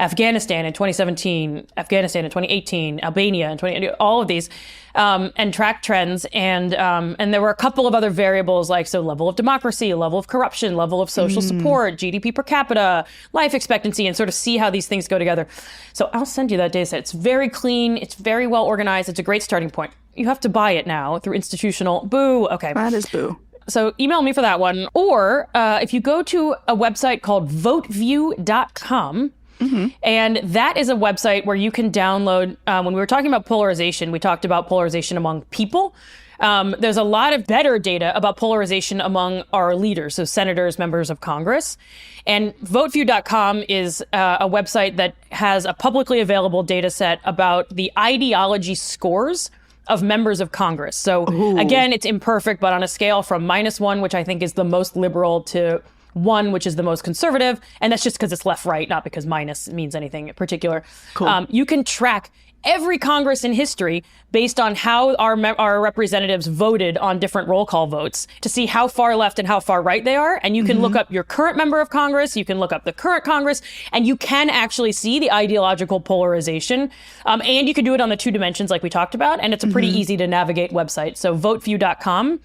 Afghanistan in 2017, Afghanistan in 2018, Albania in 2020, all of these, and track trends. And there were a couple of other variables, like, so level of democracy, level of corruption, level of social support, GDP per capita, life expectancy, and sort of see how these things go together. So I'll send you that data set. It's very clean. It's very well organized. It's a great starting point. You have to buy it now through institutional. Boo. Okay. That is boo. So email me for that one. Or if you go to a website called voteview.com, and that is a website where you can download, when we were talking about polarization, we talked about polarization among people. There's a lot of better data about polarization among our leaders, so senators, members of Congress. And voteview.com is a website that has a publicly available data set about the ideology scores of members of Congress. So again, it's imperfect, but on a scale from -1, which I think is the most liberal, to 1, which is the most conservative. And that's just because it's left-right, not because minus means anything in particular. Cool. You can track every Congress in history based on how our representatives voted on different roll call votes to see how far left and how far right they are. And you can look up your current member of Congress, you can look up the current Congress, and you can actually see the ideological polarization. And you can do it on the 2 dimensions like we talked about. And it's a pretty easy to navigate website. So voteview.com.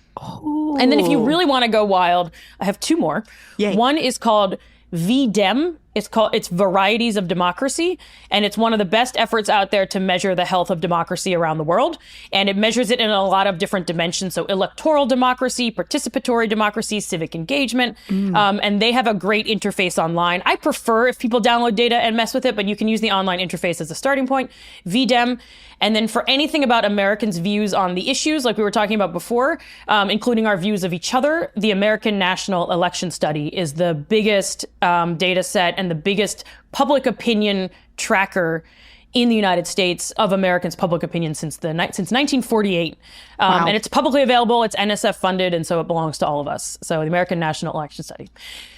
And then if you really want to go wild, I have 2 more. Yay. One is called VDem, It's Varieties of Democracy, and it's one of the best efforts out there to measure the health of democracy around the world. And it measures it in a lot of different dimensions. So electoral democracy, participatory democracy, civic engagement. And they have a great interface online. I prefer if people download data and mess with it, but you can use the online interface as a starting point. VDEM. And then for anything about Americans' views on the issues, like we were talking about before, including our views of each other, the American National Election Study is the biggest data set and the biggest public opinion tracker in the United States of Americans' public opinion since 1948. Wow. And it's publicly available. It's NSF funded, and so it belongs to all of us. So the American National Election Study.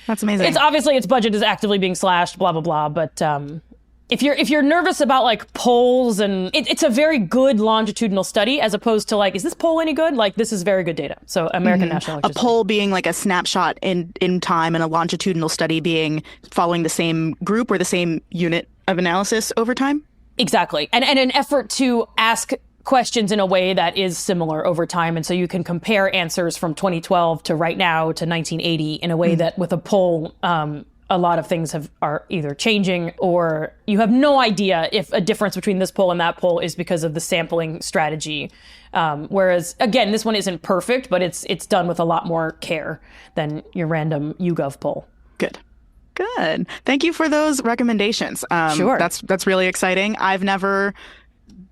That's amazing. It's obviously its budget is actively being slashed, blah, blah, blah. But if you're nervous about like polls, and it's a very good longitudinal study as opposed to like, is this poll any good? Like, this is very good data. So American National Election A poll being like a snapshot in time, and a longitudinal study being following the same group or the same unit of analysis over time? Exactly. And an effort to ask questions in a way that is similar over time. And so you can compare answers from 2012 to right now to 1980 in a way that with a poll, a lot of things are either changing, or you have no idea if a difference between this poll and that poll is because of the sampling strategy. Whereas, again, this one isn't perfect, but it's done with a lot more care than your random YouGov poll. Good. Thank you for those recommendations. Sure. That's really exciting. I've never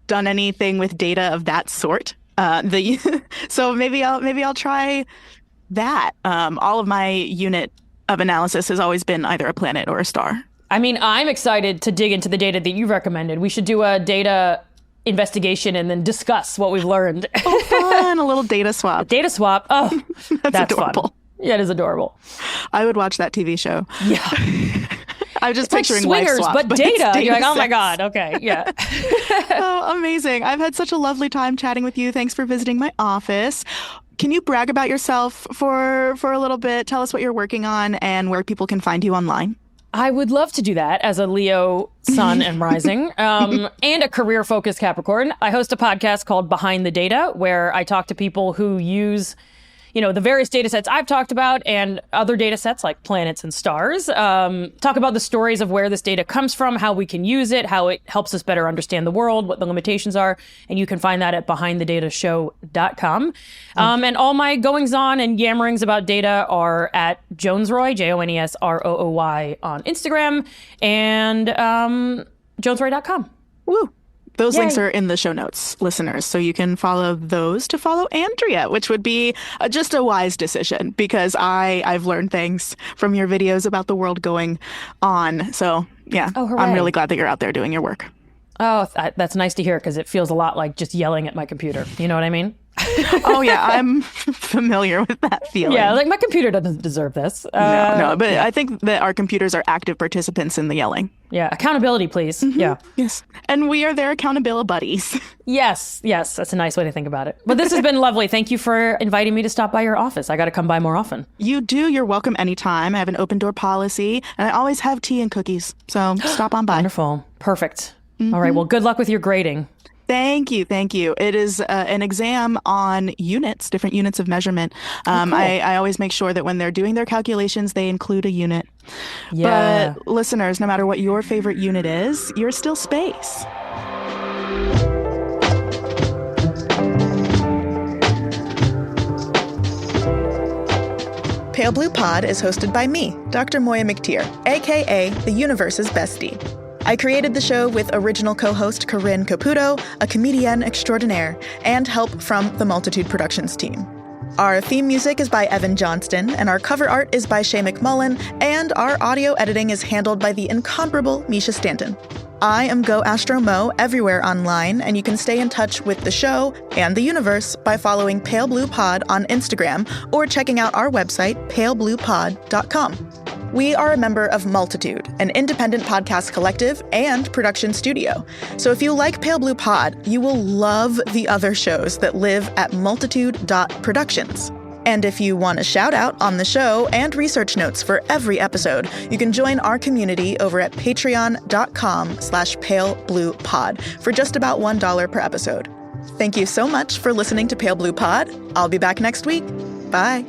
done anything with data of that sort. So maybe I'll try that. All of my unit of analysis has always been either a planet or a star. I mean, I'm excited to dig into the data that you recommended. We should do a data investigation and then discuss what we've learned. Oh, fun. A little data swap. Data swap. Oh, that's adorable. Fun. Yeah, it is adorable. I would watch that TV show. Yeah. I'm just it's picturing like Swingers, Wife Swap, but data. You're like, oh my sex. God. Okay. Yeah. Oh, amazing. I've had such a lovely time chatting with you. Thanks for visiting my office. Can you brag about yourself for a little bit? Tell us what you're working on and where people can find you online. I would love to do that as a Leo sun and rising, and a career-focused Capricorn. I host a podcast called Behind the Data, where I talk to people who use, the various data sets I've talked about and other data sets like planets and stars. Talk about the stories of where this data comes from, how we can use it, how it helps us better understand the world, what the limitations are. And you can find that at behindthedatashow.com. And all my goings on and yammerings about data are at Jones-Rooy, JONESROOY on Instagram, and jonesrooy.com. Woo. Those Yay. links are in the show notes, listeners, so you can follow those to follow Andrea, which would be just a wise decision, because I've learned things from your videos about the world going on. So, yeah, I'm really glad that you're out there doing your work. Oh, that's nice to hear, because it feels a lot like just yelling at my computer. You know what I mean? Oh, yeah, I'm familiar with that feeling. Yeah, like my computer doesn't deserve this. No, but yeah. I think that our computers are active participants in the yelling. Yeah, accountability, please. Mm-hmm. Yeah. Yes. And we are their accountability buddies. Yes, that's a nice way to think about it. But this has been lovely. Thank you for inviting me to stop by your office. I got to come by more often. You do. You're welcome anytime. I have an open door policy, and I always have tea and cookies. So stop on by. Wonderful. Perfect. Mm-hmm. All right. Well, good luck with your grading. Thank you. It is an exam on units, different units of measurement. Cool. I always make sure that when they're doing their calculations, they include a unit. Yeah. But listeners, no matter what your favorite unit is, you're still space. Pale Blue Pod is hosted by me, Dr. Moiya McTier, a.k.a. the universe's bestie. I created the show with original co-host Corinne Caputo, a comedienne extraordinaire, and help from the Multitude Productions team. Our theme music is by Evan Johnston, and our cover art is by Shay McMullen, and our audio editing is handled by the incomparable Misha Stanton. I am Go Astro Mo everywhere online, and you can stay in touch with the show and the universe by following Pale Blue Pod on Instagram or checking out our website, palebluepod.com. We are a member of Multitude, an independent podcast collective and production studio. So if you like Pale Blue Pod, you will love the other shows that live at multitude.productions. And if you want a shout out on the show and research notes for every episode, you can join our community over at patreon.com/palebluepod for just about $1 per episode. Thank you so much for listening to Pale Blue Pod. I'll be back next week. Bye.